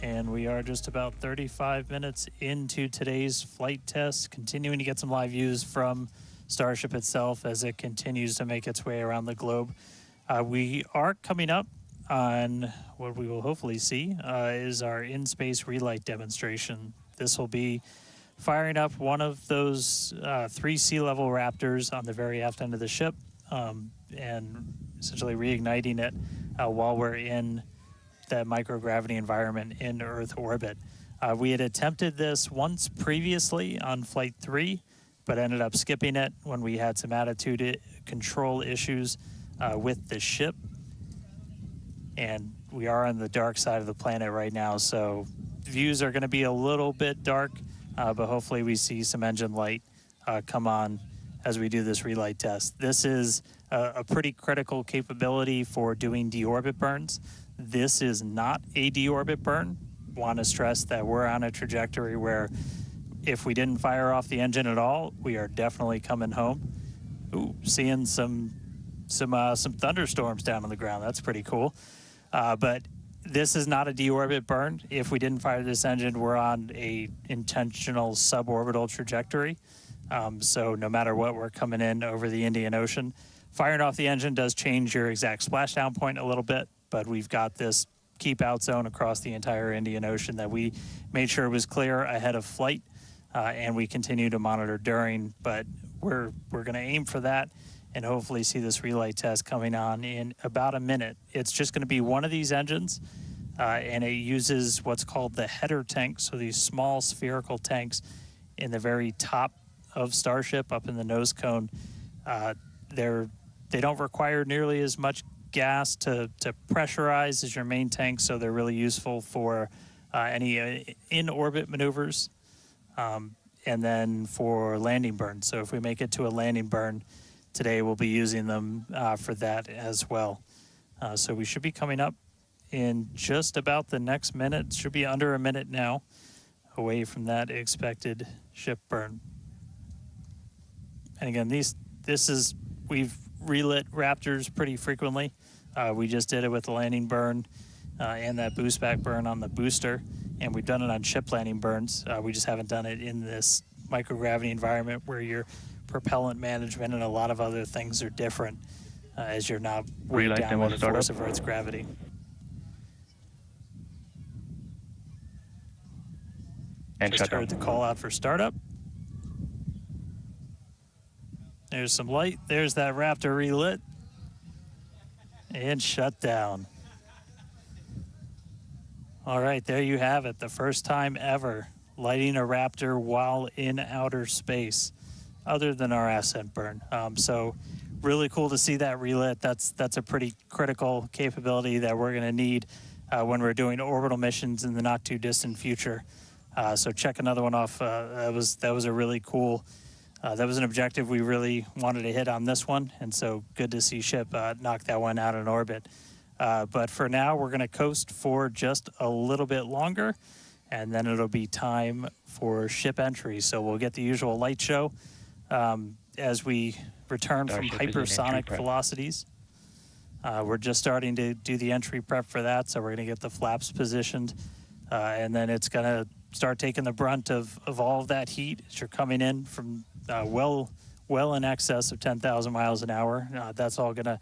And we are just about 35 minutes into today's flight test, continuing to get some live views from Starship itself as it continues to make its way around the globe. We are coming up on what we will hopefully see is our in-space relight demonstration. This will be firing up one of those 3 sea level Raptors on the very aft end of the ship and essentially reigniting it while we're in that microgravity environment in Earth orbit. We had attempted this once previously on Flight 3, but ended up skipping it when we had some attitude control issues with the ship. And we are on the dark side of the planet right now, so views are going to be a little bit dark, but hopefully we see some engine light come on as we do this relight test. This is a pretty critical capability for doing deorbit burns. This is not a deorbit burn. Want to stress that we're on a trajectory where if we didn't fire off the engine at all, we are definitely coming home. Ooh, seeing some thunderstorms down on the ground. That's pretty cool. But this is not a deorbit burn. If we didn't fire this engine, we're on a intentional suborbital trajectory. So no matter what, we're coming in over the Indian Ocean. Firing off the engine does change your exact splashdown point a little bit, but we've got this keep out zone across the entire Indian Ocean that we made sure was clear ahead of flight, and we continue to monitor during, but we're going to aim for that and hopefully see this relight test coming on in about a minute. It's just going to be one of these engines, and it uses what's called the header tank, so these small spherical tanks in the very top of Starship up in the nose cone. They don't require nearly as much gas to pressurize as your main tank, so they're really useful for any in-orbit maneuvers and then for landing burns. So if we make it to a landing burn today, we'll be using them for that as well. So we should be coming up in just about the next minute. Should be under a minute now away from that expected ship burn. And again, we've relit Raptors pretty frequently. We just did it with the landing burn and that boost back burn on the booster, and we've done it on ship landing burns. We just haven't done it in this microgravity environment where your propellant management and a lot of other things are different as you're not weighed down by the force of Earth's gravity. And just heard the call out for startup. There's some light. There's that Raptor relit. And shut down. All right, there you have it. The first time ever lighting a Raptor while in outer space, other than our ascent burn. So really cool to see that relit. That's a pretty critical capability that we're going to need when we're doing orbital missions in the not too distant future. So check another one off. That was a really cool. That was an objective we really wanted to hit on this one, and so good to see ship knock that one out in orbit. But for now, we're going to coast for just a little bit longer, and then it'll be time for ship entry. So we'll get the usual light show as we return from hypersonic velocities. We're just starting to do the entry prep for that, so we're going to get the flaps positioned, and then it's going to start taking the brunt of all of that heat as you're coming in from well in excess of 10,000 miles an hour. That's all going to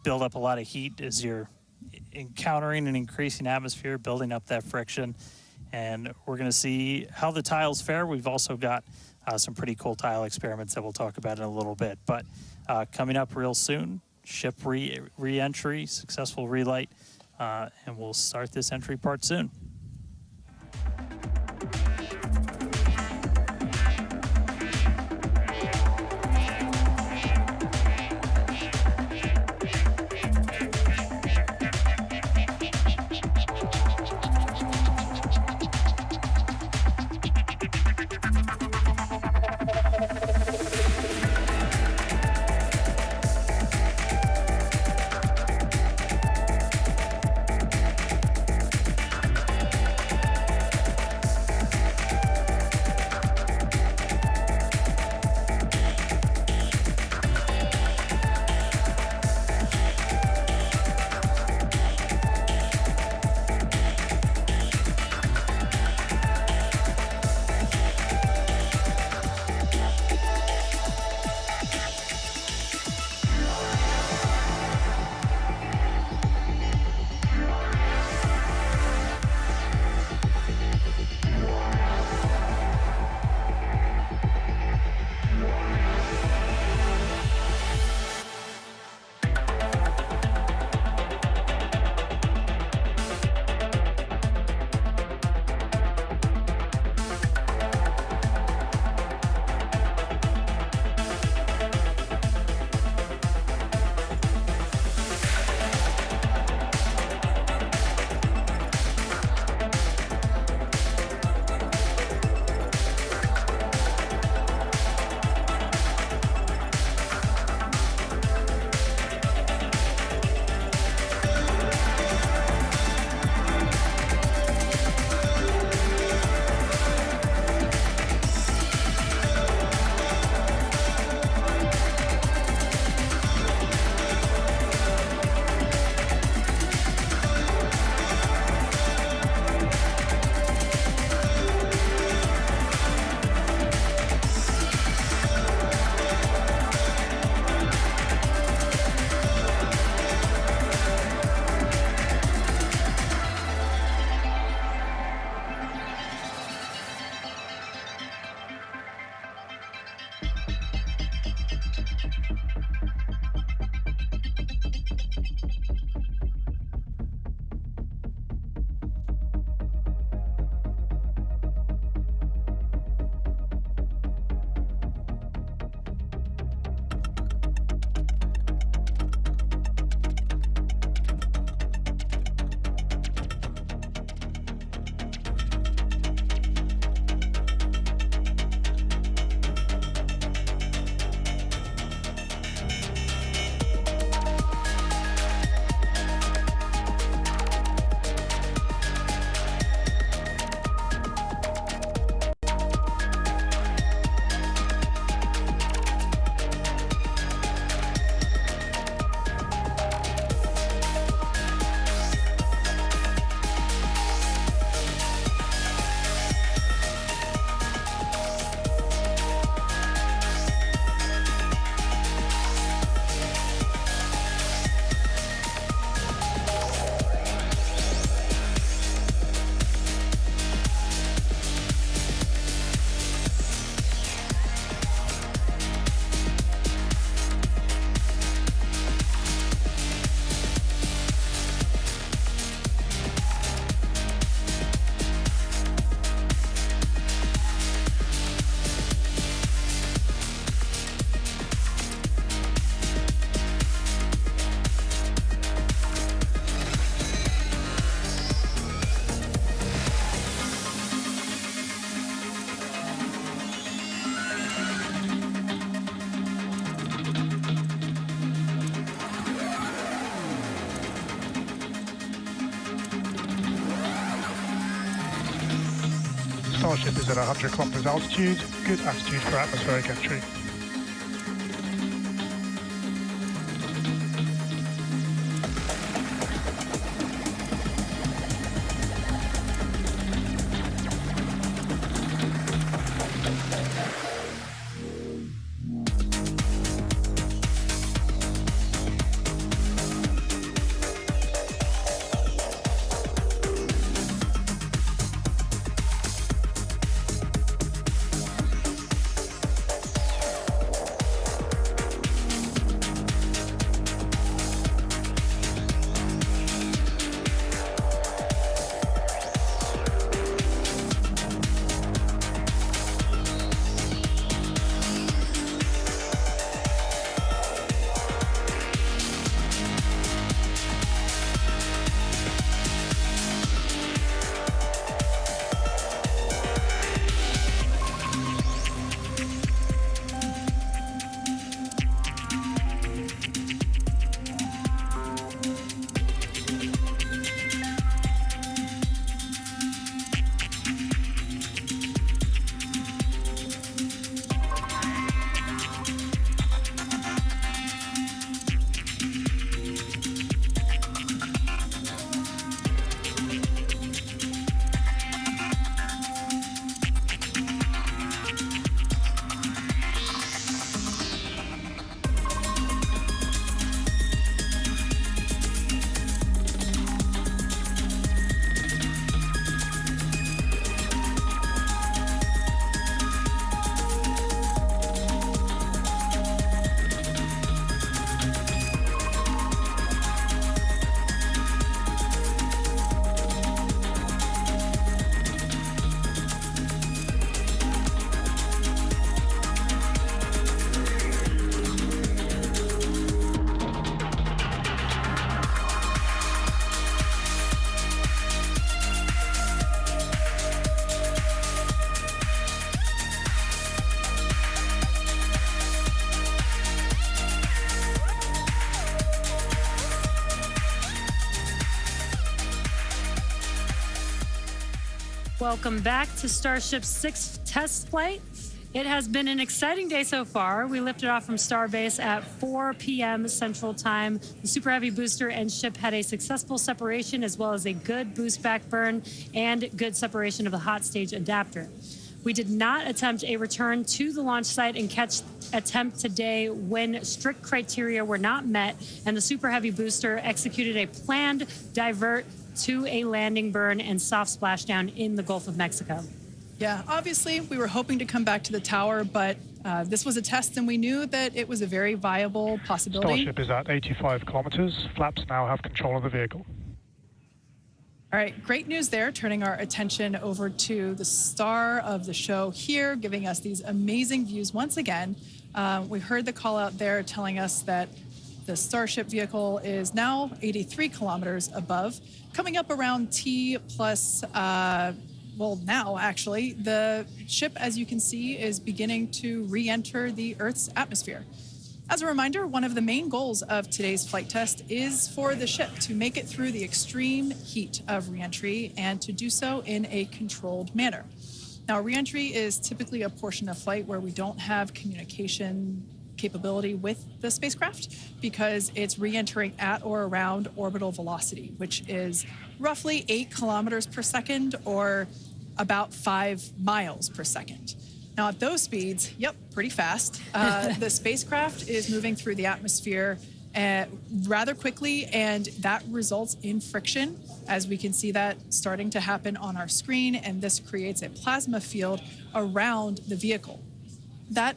build up a lot of heat as you're encountering an increasing atmosphere, building up that friction. And we're going to see how the tiles fare. We've also got some pretty cool tile experiments that we'll talk about in a little bit. But coming up real soon, ship re-entry, successful relight, and we'll start this entry part soon. Starship is at 100 kilometers altitude. Good attitude for atmospheric entry. Welcome back to Starship's 6th test flight. It has been an exciting day so far. We lifted off from Starbase at 4 p.m. Central Time. The Super Heavy booster and ship had a successful separation as well as a good boost back burn and good separation of the hot stage adapter. We did not attempt a return to the launch site and catch attempt today when strict criteria were not met, and the Super Heavy booster executed a planned divert to a landing burn and soft splashdown in the Gulf of Mexico. Yeah, obviously we were hoping to come back to the tower, but this was a test and we knew that it was a very viable possibility. Starship is at 85 kilometers. Flaps now have control of the vehicle. All right, great news there, turning our attention over to the star of the show here, giving us these amazing views once again. We heard the call out there telling us that the Starship vehicle is now 83 kilometers above, coming up around T plus, well, now actually, the ship, as you can see, is beginning to re-enter the Earth's atmosphere. As a reminder, one of the main goals of today's flight test is for the ship to make it through the extreme heat of re-entry and to do so in a controlled manner. Now, re-entry is typically a portion of flight where we don't have communication capability with the spacecraft because it's re-entering at or around orbital velocity, which is roughly 8 kilometers per second or about 5 miles per second. Now at those speeds, yep, pretty fast, the spacecraft is moving through the atmosphere rather quickly, and that results in friction, as we can see that starting to happen on our screen, and this creates a plasma field around the vehicle. That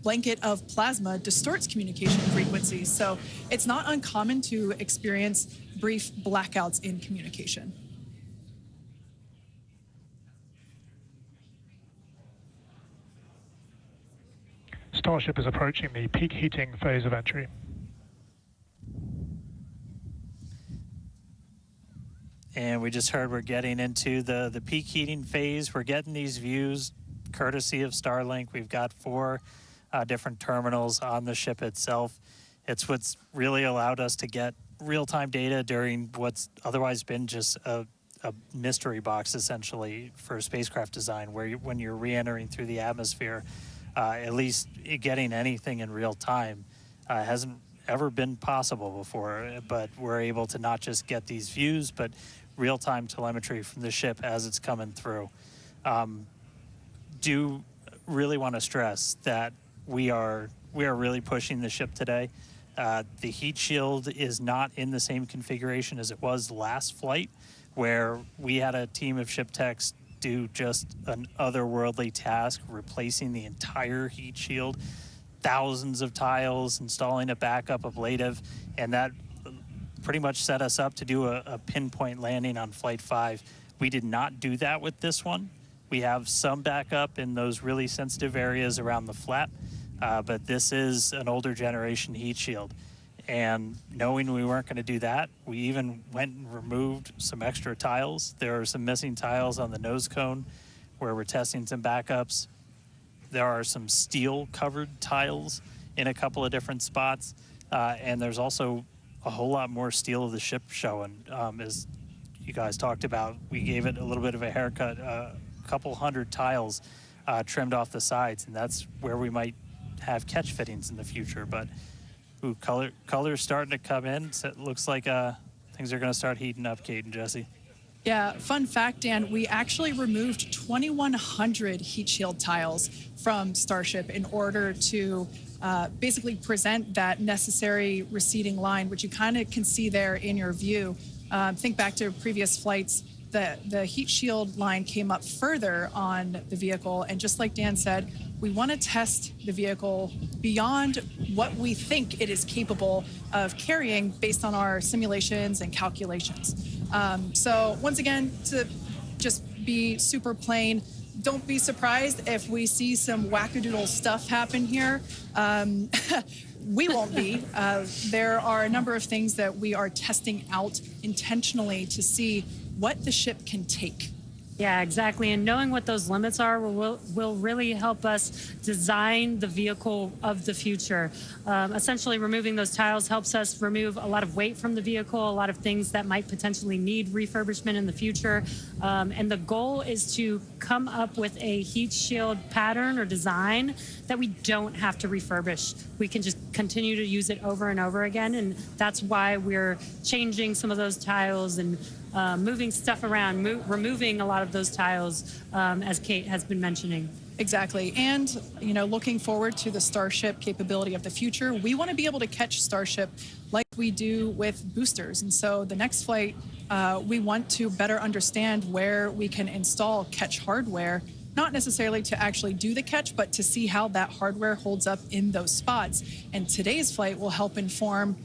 blanket of plasma distorts communication frequencies, so it's not uncommon to experience brief blackouts in communication. Starship is approaching the peak heating phase of entry. And we just heard we're getting into the peak heating phase. We're getting these views courtesy of Starlink. We've got 4 different terminals on the ship itself. It's what's really allowed us to get real-time data during what's otherwise been just a a mystery box essentially for spacecraft design, where when you're re-entering through the atmosphere, at least getting anything in real time hasn't ever been possible before. But we're able to not just get these views, but real-time telemetry from the ship as it's coming through. Do really want to stress that we are really pushing the ship today. The heat shield is not in the same configuration as it was last flight, where we had a team of ship techs do just an otherworldly task, replacing the entire heat shield, thousands of tiles, installing a backup ablative, and that pretty much set us up to do a pinpoint landing on Flight 5. We did not do that with this one. We have some backup in those really sensitive areas around the flap, but this is an older generation heat shield. And knowing we weren't going to do that, we even went and removed some extra tiles. There are some missing tiles on the nose cone where we're testing some backups. There are some steel-covered tiles in a couple of different spots, and there's also a whole lot more steel of the ship showing. As you guys talked about, we gave it a little bit of a haircut, a couple hundred tiles trimmed off the sides, and that's where we might have catch fittings in the future. But ooh, color's starting to come in, so it looks like things are going to start heating up, Kate and Jesse. Yeah, fun fact, Dan, we actually removed 2,100 heat shield tiles from Starship in order to basically present that necessary receding line, which you kind of can see there in your view. Think back to previous flights, the heat shield line came up further on the vehicle, and just like Dan said, we want to test the vehicle beyond what we think it is capable of carrying based on our simulations and calculations. So once again, to just be super plain, don't be surprised if we see some wackadoodle stuff happen here. We won't be. There are a number of things that we are testing out intentionally to see what the ship can take. Yeah, exactly. And knowing what those limits are will really help us design the vehicle of the future. Essentially, removing those tiles helps us remove a lot of weight from the vehicle, a lot of things that might potentially need refurbishment in the future. And the goal is to come up with a heat shield pattern or design that we don't have to refurbish. We can just continue to use it over and over again. And that's why we're changing some of those tiles and moving stuff around, removing a lot of those tiles, as Kate has been mentioning. Exactly. And, you know, looking forward to the Starship capability of the future, we want to be able to catch Starship like we do with boosters. And so the next flight, we want to better understand where we can install catch hardware, not necessarily to actually do the catch, but to see how that hardware holds up in those spots. And today's flight will help inform,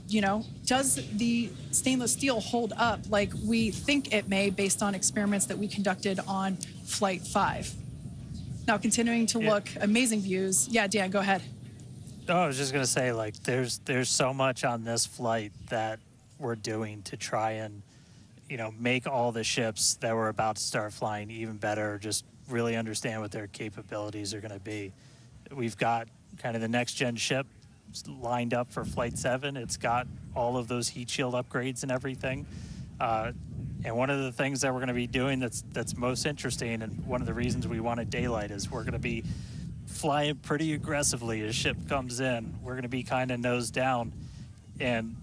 you know, does the stainless steel hold up like we think it may based on experiments that we conducted on Flight 5? Now, continuing to look, amazing views. Yeah, Dan, go ahead. Oh, I was just going to say, like, there's so much on this flight that we're doing to try and, you know, make all the ships that we're about to start flying even better, just really understand what their capabilities are going to be. We've got kind of the next-gen ship lined up for Flight 7. It's got all of those heat shield upgrades and everything. And one of the things that we're going to be doing that's most interesting, and one of the reasons we wanted daylight, is we're going to be flying pretty aggressively as ship comes in. We're going to be kind of nose down, and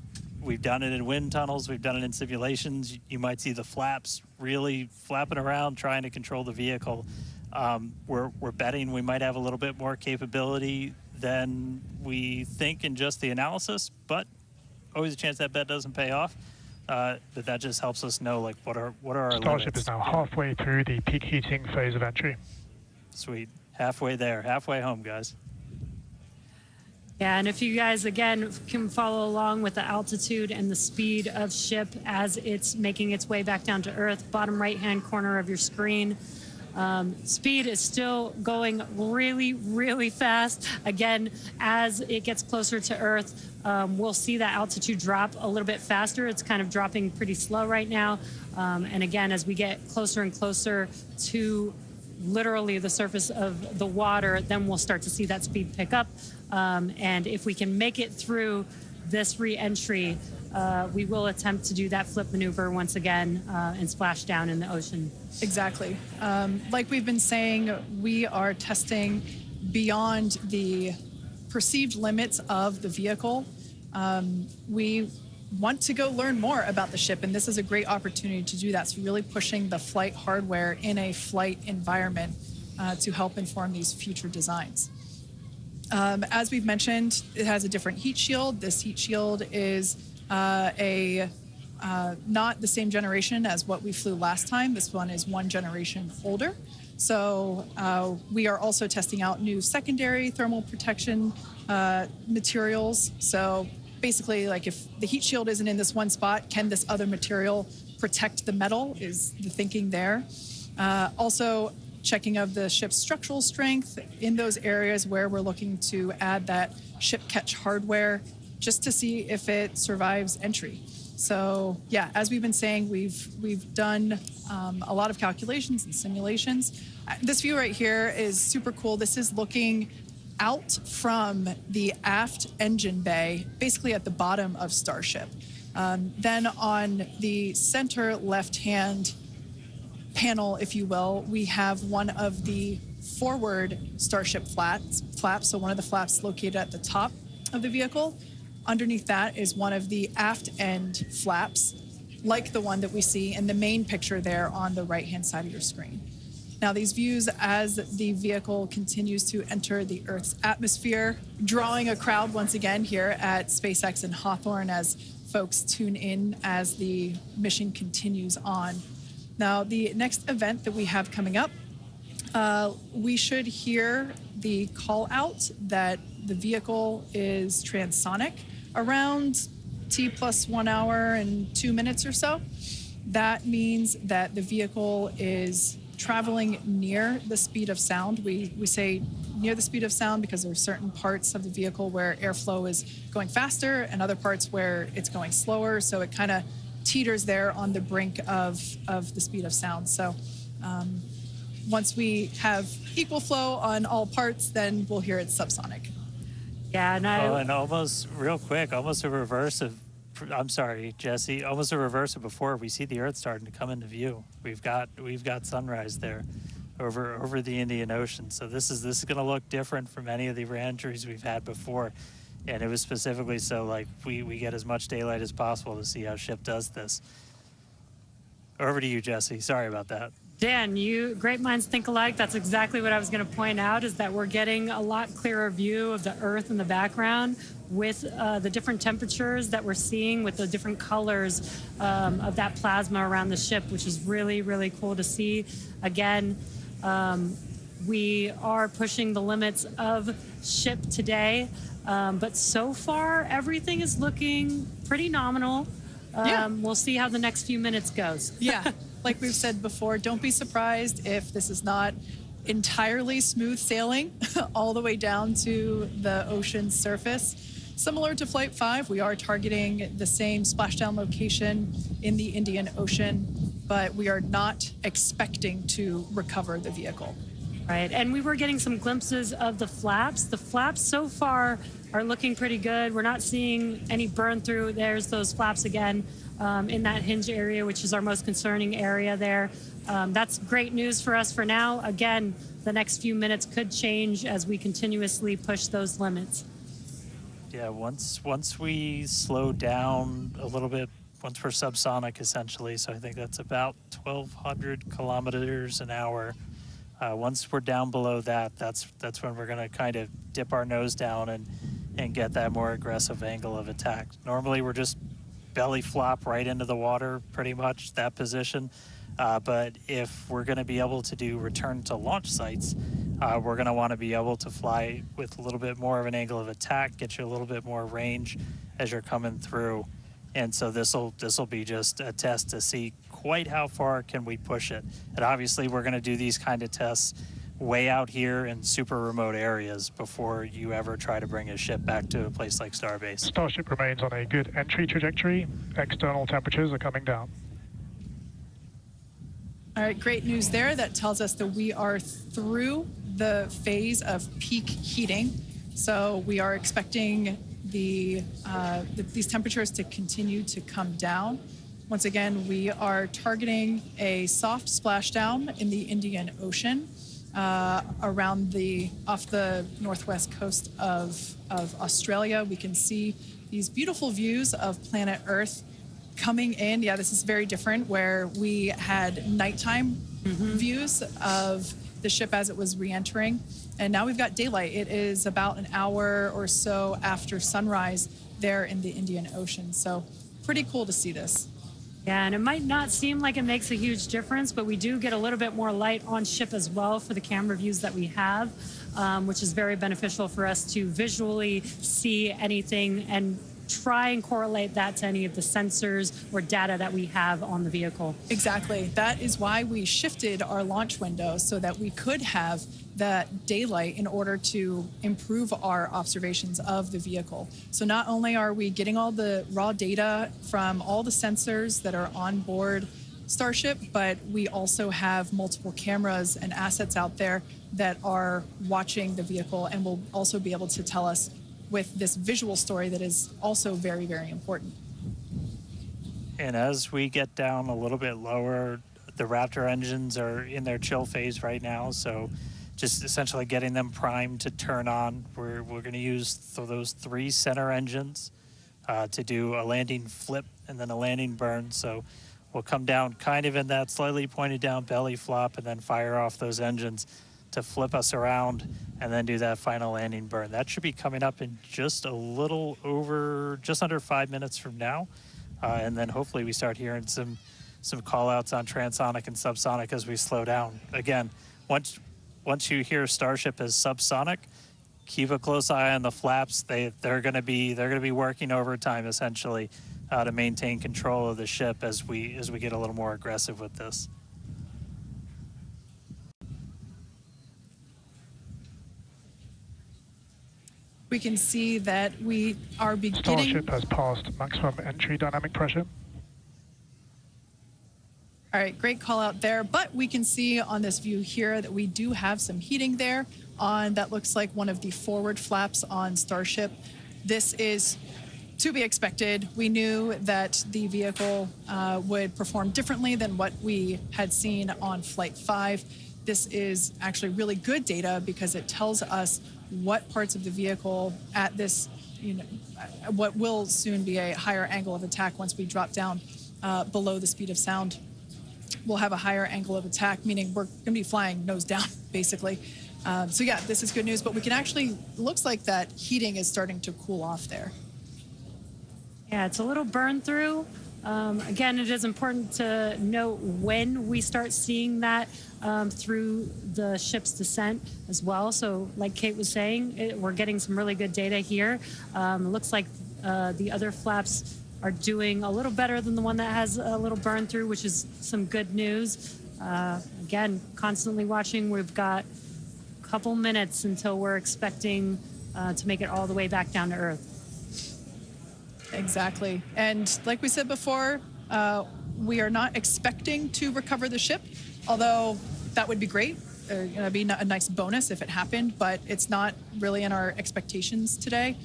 we've done it in wind tunnels. We've done it in simulations. You might see the flaps really flapping around trying to control the vehicle. We're betting we might have a little bit more capability than we think in just the analysis, but always a chance that bet doesn't pay off. But that just helps us know, like, what are our Starship limits. is now halfway through the peak heating phase of entry. Sweet. Halfway there. Halfway home, guys. Yeah, and if you guys, again, can follow along with the altitude and the speed of ship as it's making its way back down to Earth, bottom right-hand corner of your screen. Speed is still going really, really fast. Again, as it gets closer to Earth, we'll see that altitude drop a little bit faster. It's kind of dropping pretty slow right now. And again, as we get closer and closer to literally the surface of the water, then we'll start to see that speed pick up. And if we can make it through this re-entry, we will attempt to do that flip maneuver once again and splash down in the ocean. Exactly. Like we've been saying, we are testing beyond the perceived limits of the vehicle. We want to go learn more about the ship, and this is a great opportunity to do that. So really pushing the flight hardware in a flight environment to help inform these future designs. As we've mentioned, it has a different heat shield. This heat shield is not the same generation as what we flew last time. This one is one generation older. So we are also testing out new secondary thermal protection materials. So basically, like if the heat shield isn't in this one spot, can this other material protect the metal is the thinking there. Also checking of the ship's structural strength in those areas where we're looking to add that ship catch hardware just to see if it survives entry. So yeah, as we've been saying, we've done a lot of calculations and simulations. This view right here is super cool. This is looking out from the aft engine bay, basically at the bottom of Starship. Then on the center left-hand panel, if you will, we have one of the forward Starship flaps, so one of the flaps located at the top of the vehicle. Underneath that is one of the aft end flaps, like the one that we see in the main picture there on the right-hand side of your screen. Now, these views as the vehicle continues to enter the Earth's atmosphere, drawing a crowd once again here at SpaceX in Hawthorne as folks tune in as the mission continues on. Now, the next event that we have coming up, we should hear the call out that the vehicle is transonic around T+1 hour and 2 minutes or so. That means that the vehicle is traveling near the speed of sound. We say near the speed of sound because there are certain parts of the vehicle where airflow is going faster and other parts where it's going slower. So it kind of teeters there on the brink of the speed of sound. So once we have equal flow on all parts, then we'll hear it's subsonic. Yeah, and almost real quick, almost a reverse of, I'm sorry, Jesse, almost a reverse of before. We see the Earth starting to come into view. We've got sunrise there over the Indian Ocean. So this is going to look different from any of the re-entries we've had before. And it was specifically so like we get as much daylight as possible to see how ship does this. Over to you, Jesse. Sorry about that. Dan, great minds think alike. That's exactly what I was going to point out, is that we're getting a lot clearer view of the Earth in the background with the different temperatures that we're seeing with the different colors of that plasma around the ship, which is really, really cool to see. Again, we are pushing the limits of ship today, but so far everything is looking pretty nominal. We'll see how the next few minutes goes. Yeah. Like we've said before, don't be surprised if this is not entirely smooth sailing all the way down to the ocean's surface. Similar to Flight 5, we are targeting the same splashdown location in the Indian Ocean, but we are not expecting to recover the vehicle. Right, and we were getting some glimpses of the flaps. The flaps so far are looking pretty good. We're not seeing any burn through. There's those flaps again. In that hinge area, which is our most concerning area there. That's great news for us for now. Again, the next few minutes could change as we continuously push those limits. Yeah, once we slow down a little bit, once we're subsonic essentially, so I think that's about 1,200 kilometers an hour. Once we're down below that, that's when we're going to kind of dip our nose down and get that more aggressive angle of attack. Normally we're just belly flop right into the water, pretty much that position. But if we're going to be able to do return to launch sites, we're going to want to be able to fly with a little bit more of an angle of attack, get you a little bit more range as you're coming through. And so this'll be just a test to see quite how far can we push it. And obviously we're going to do these kind of tests way out here in super remote areas before you ever try to bring a ship back to a place like Starbase. Starship remains on a good entry trajectory. External temperatures are coming down. All right, great news there. That tells us that we are through the phase of peak heating. So we are expecting these temperatures to continue to come down. Once again, we are targeting a soft splashdown in the Indian Ocean around off the northwest coast of Australia. We can see these beautiful views of planet Earth coming in. Yeah, this is very different, where we had nighttime views of the ship as it was re-entering. And now we've got daylight. It is about an hour or so after sunrise there in the Indian Ocean. So pretty cool to see this. Yeah, and it might not seem like it makes a huge difference, but we do get a little bit more light on ship as well for the camera views that we have, which is very beneficial for us to visually see anything and try and correlate that to any of the sensors or data that we have on the vehicle. Exactly. That is why we shifted our launch window so that we could have that daylight in order to improve our observations of the vehicle. So not only are we getting all the raw data from all the sensors that are on board Starship, but we also have multiple cameras and assets out there that are watching the vehicle and will also be able to tell us with this visual story that is also very, very important. And as we get down a little bit lower, the Raptor engines are in their chill phase right now, so just essentially getting them primed to turn on. We're going to use those 3 center engines to do a landing flip and then a landing burn. So we'll come down kind of in that slightly pointed down belly flop and then fire off those engines to flip us around and then do that final landing burn. That should be coming up in just under 5 minutes from now. And then hopefully we start hearing some call outs on transonic and subsonic as we slow down. Again, once you hear Starship as subsonic, keep a close eye on the flaps. They're going to be working overtime essentially to maintain control of the ship as we get a little more aggressive with this. We can see that we are beginning... Starship has passed maximum entry dynamic pressure. All right, great call out there. But we can see on this view here that we do have some heating there on that looks like one of the forward flaps on Starship. This is to be expected. We knew that the vehicle would perform differently than what we had seen on Flight 5. This is actually really good data because it tells us what parts of the vehicle at this, what will soon be a higher angle of attack once we drop down below the speed of sound. We'll have a higher angle of attack, meaning we're going to be flying nose down, basically. So yeah, this is good news, but we can actually, looks like that heating is starting to cool off there. Yeah, it's a little burn through. Again, it is important to note when we start seeing that through the ship's descent as well. So like Kate was saying, we're getting some really good data here. It looks like the other flaps are doing a little better than the one that has a little burn through, which is some good news. Again, constantly watching. We've got a couple minutes until we're expecting to make it all the way back down to Earth. Exactly. And like we said before, we are not expecting to recover the ship, although that would be great. It'd be a nice bonus if it happened, but it's not really in our expectations today.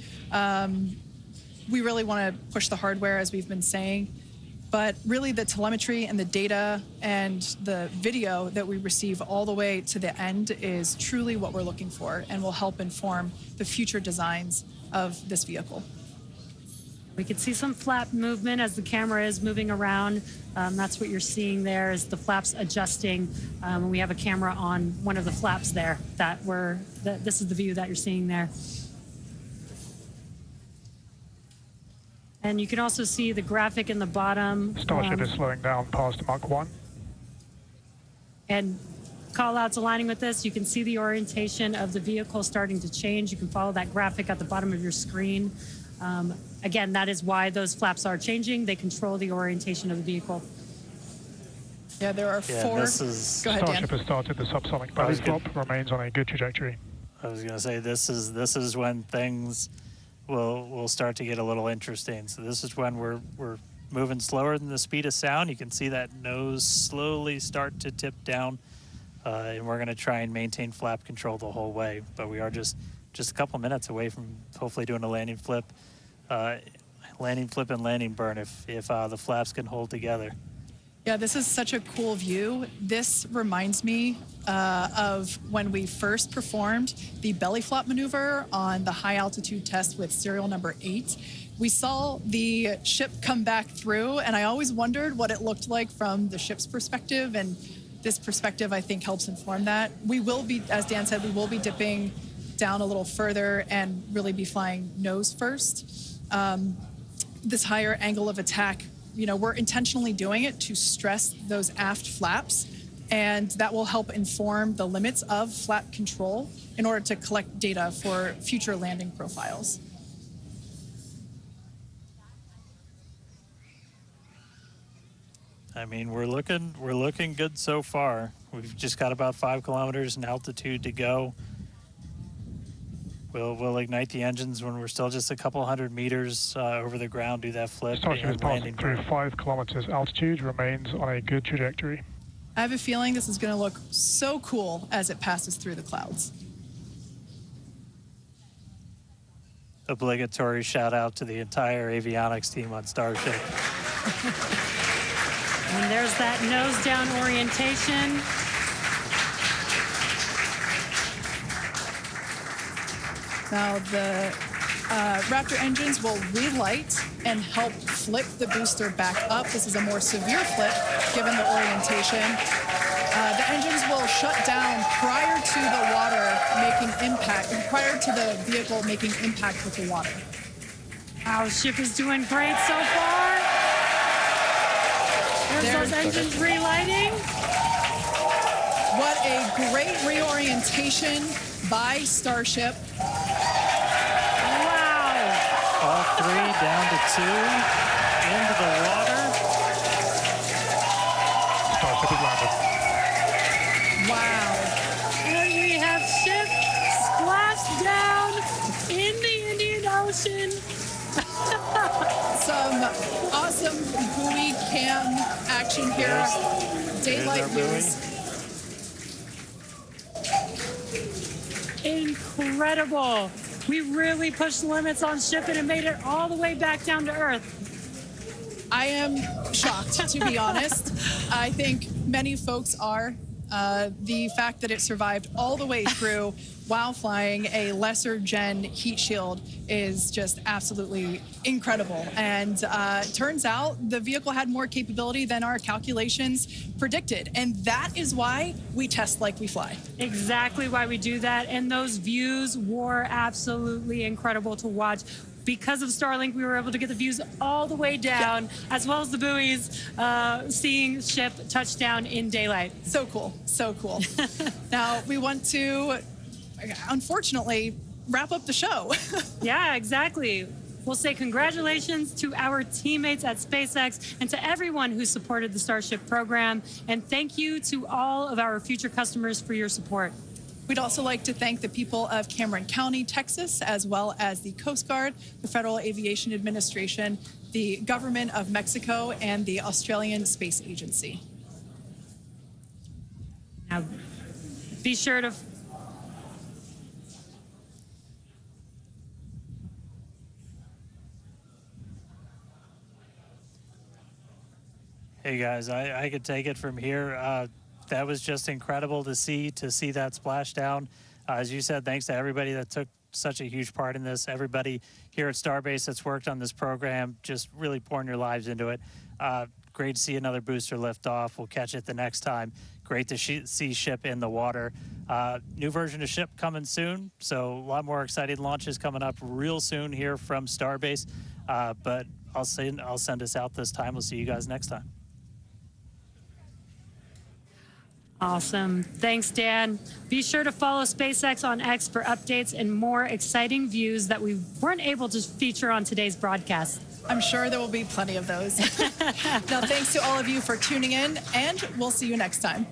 We really want to push the hardware, as we've been saying, but really the telemetry and the data and the video that we receive all the way to the end is truly what we're looking for and will help inform the future designs of this vehicle. We can see some flap movement as the camera is moving around. That's what you're seeing there is the flaps adjusting. When we have a camera on one of the flaps there, this is the view that you're seeing there. And you can also see the graphic in the bottom. Starship is slowing down past Mach 1. And call-outs aligning with this, you can see the orientation of the vehicle starting to change. You can follow that graphic at the bottom of your screen. Again, that is why those flaps are changing. They control the orientation of the vehicle. Yeah, there are 4. Go ahead, Starship Dan. has started the subsonic belly flop, remains on a good trajectory. I was going to say this is when things will start to get a little interesting. So this is when we're moving slower than the speed of sound. You can see that nose slowly start to tip down, and we're going to try and maintain flap control the whole way. But we are just a couple minutes away from hopefully doing a landing flip landing flip and landing burn if the flaps can hold together. Yeah, this is such a cool view. This reminds me of when we first performed the belly flop maneuver on the high altitude test with serial number 8. We saw the ship come back through, and I always wondered what it looked like from the ship's perspective, and this perspective, I think, helps inform that. We will be, as Dan said, we will be dipping down a little further and really be flying nose first. This higher angle of attack, you know, we're intentionally doing it to stress those aft flaps, and that will help inform the limits of flap control in order to collect data for future landing profiles. I mean, we're looking good so far. We've just got about 5 kilometers in altitude to go. We'll ignite the engines when we're still just a couple hundred meters over the ground, do that flip. Starship is passing through 5 kilometers altitude, remains on a good trajectory. I have a feeling this is going to look so cool as it passes through the clouds. Obligatory shout out to the entire avionics team on Starship. And there's that nose down orientation. Now the Raptor engines will relight and help flip the booster back up. This is a more severe flip given the orientation. The engines will shut down prior to the water making impact, prior to the vehicle making impact with the water. Our ship is doing great so far. There's those engines relighting. What a great reorientation by Starship. Wow. All 3 down to 2 into the water. Starship is landed. Wow. And we have ship splashed down in the Indian Ocean. Some awesome buoy cam action here. Daylight views. Incredible. We really pushed the limits on ship and it made it all the way back down to Earth. I am shocked, to be honest. I think many folks are. The fact that it survived all the way through while flying a lesser gen heat shield is just absolutely incredible. And turns out the vehicle had more capability than our calculations predicted. And that is why we test like we fly. Exactly why we do that. And those views were absolutely incredible to watch. Because of Starlink, we were able to get the views all the way down, as well as the buoys, seeing ship touch down in daylight. So cool, so cool. Now, we want to, unfortunately, wrap up the show. Yeah, exactly. We'll say congratulations to our teammates at SpaceX and to everyone who supported the Starship program. And thank you to all of our future customers for your support. We'd also like to thank the people of Cameron County, Texas, as well as the Coast Guard, the Federal Aviation Administration, the Government of Mexico, and the Australian Space Agency. Now, be sure to... Hey guys, I could take it from here. That was just incredible to see that splashdown. As you said, thanks to everybody that took such a huge part in this. Everybody here at Starbase that's worked on this program, just really pouring your lives into it. Great to see another booster lift off. We'll catch it the next time. Great to see ship in the water. New version of ship coming soon, so a lot more exciting launches coming up real soon here from Starbase. But I'll send us out this time. We'll see you guys next time. Awesome. Thanks, Dan. Be sure to follow SpaceX on X for updates and more exciting views that we weren't able to feature on today's broadcast. I'm sure there will be plenty of those. Now, thanks to all of you for tuning in, and we'll see you next time.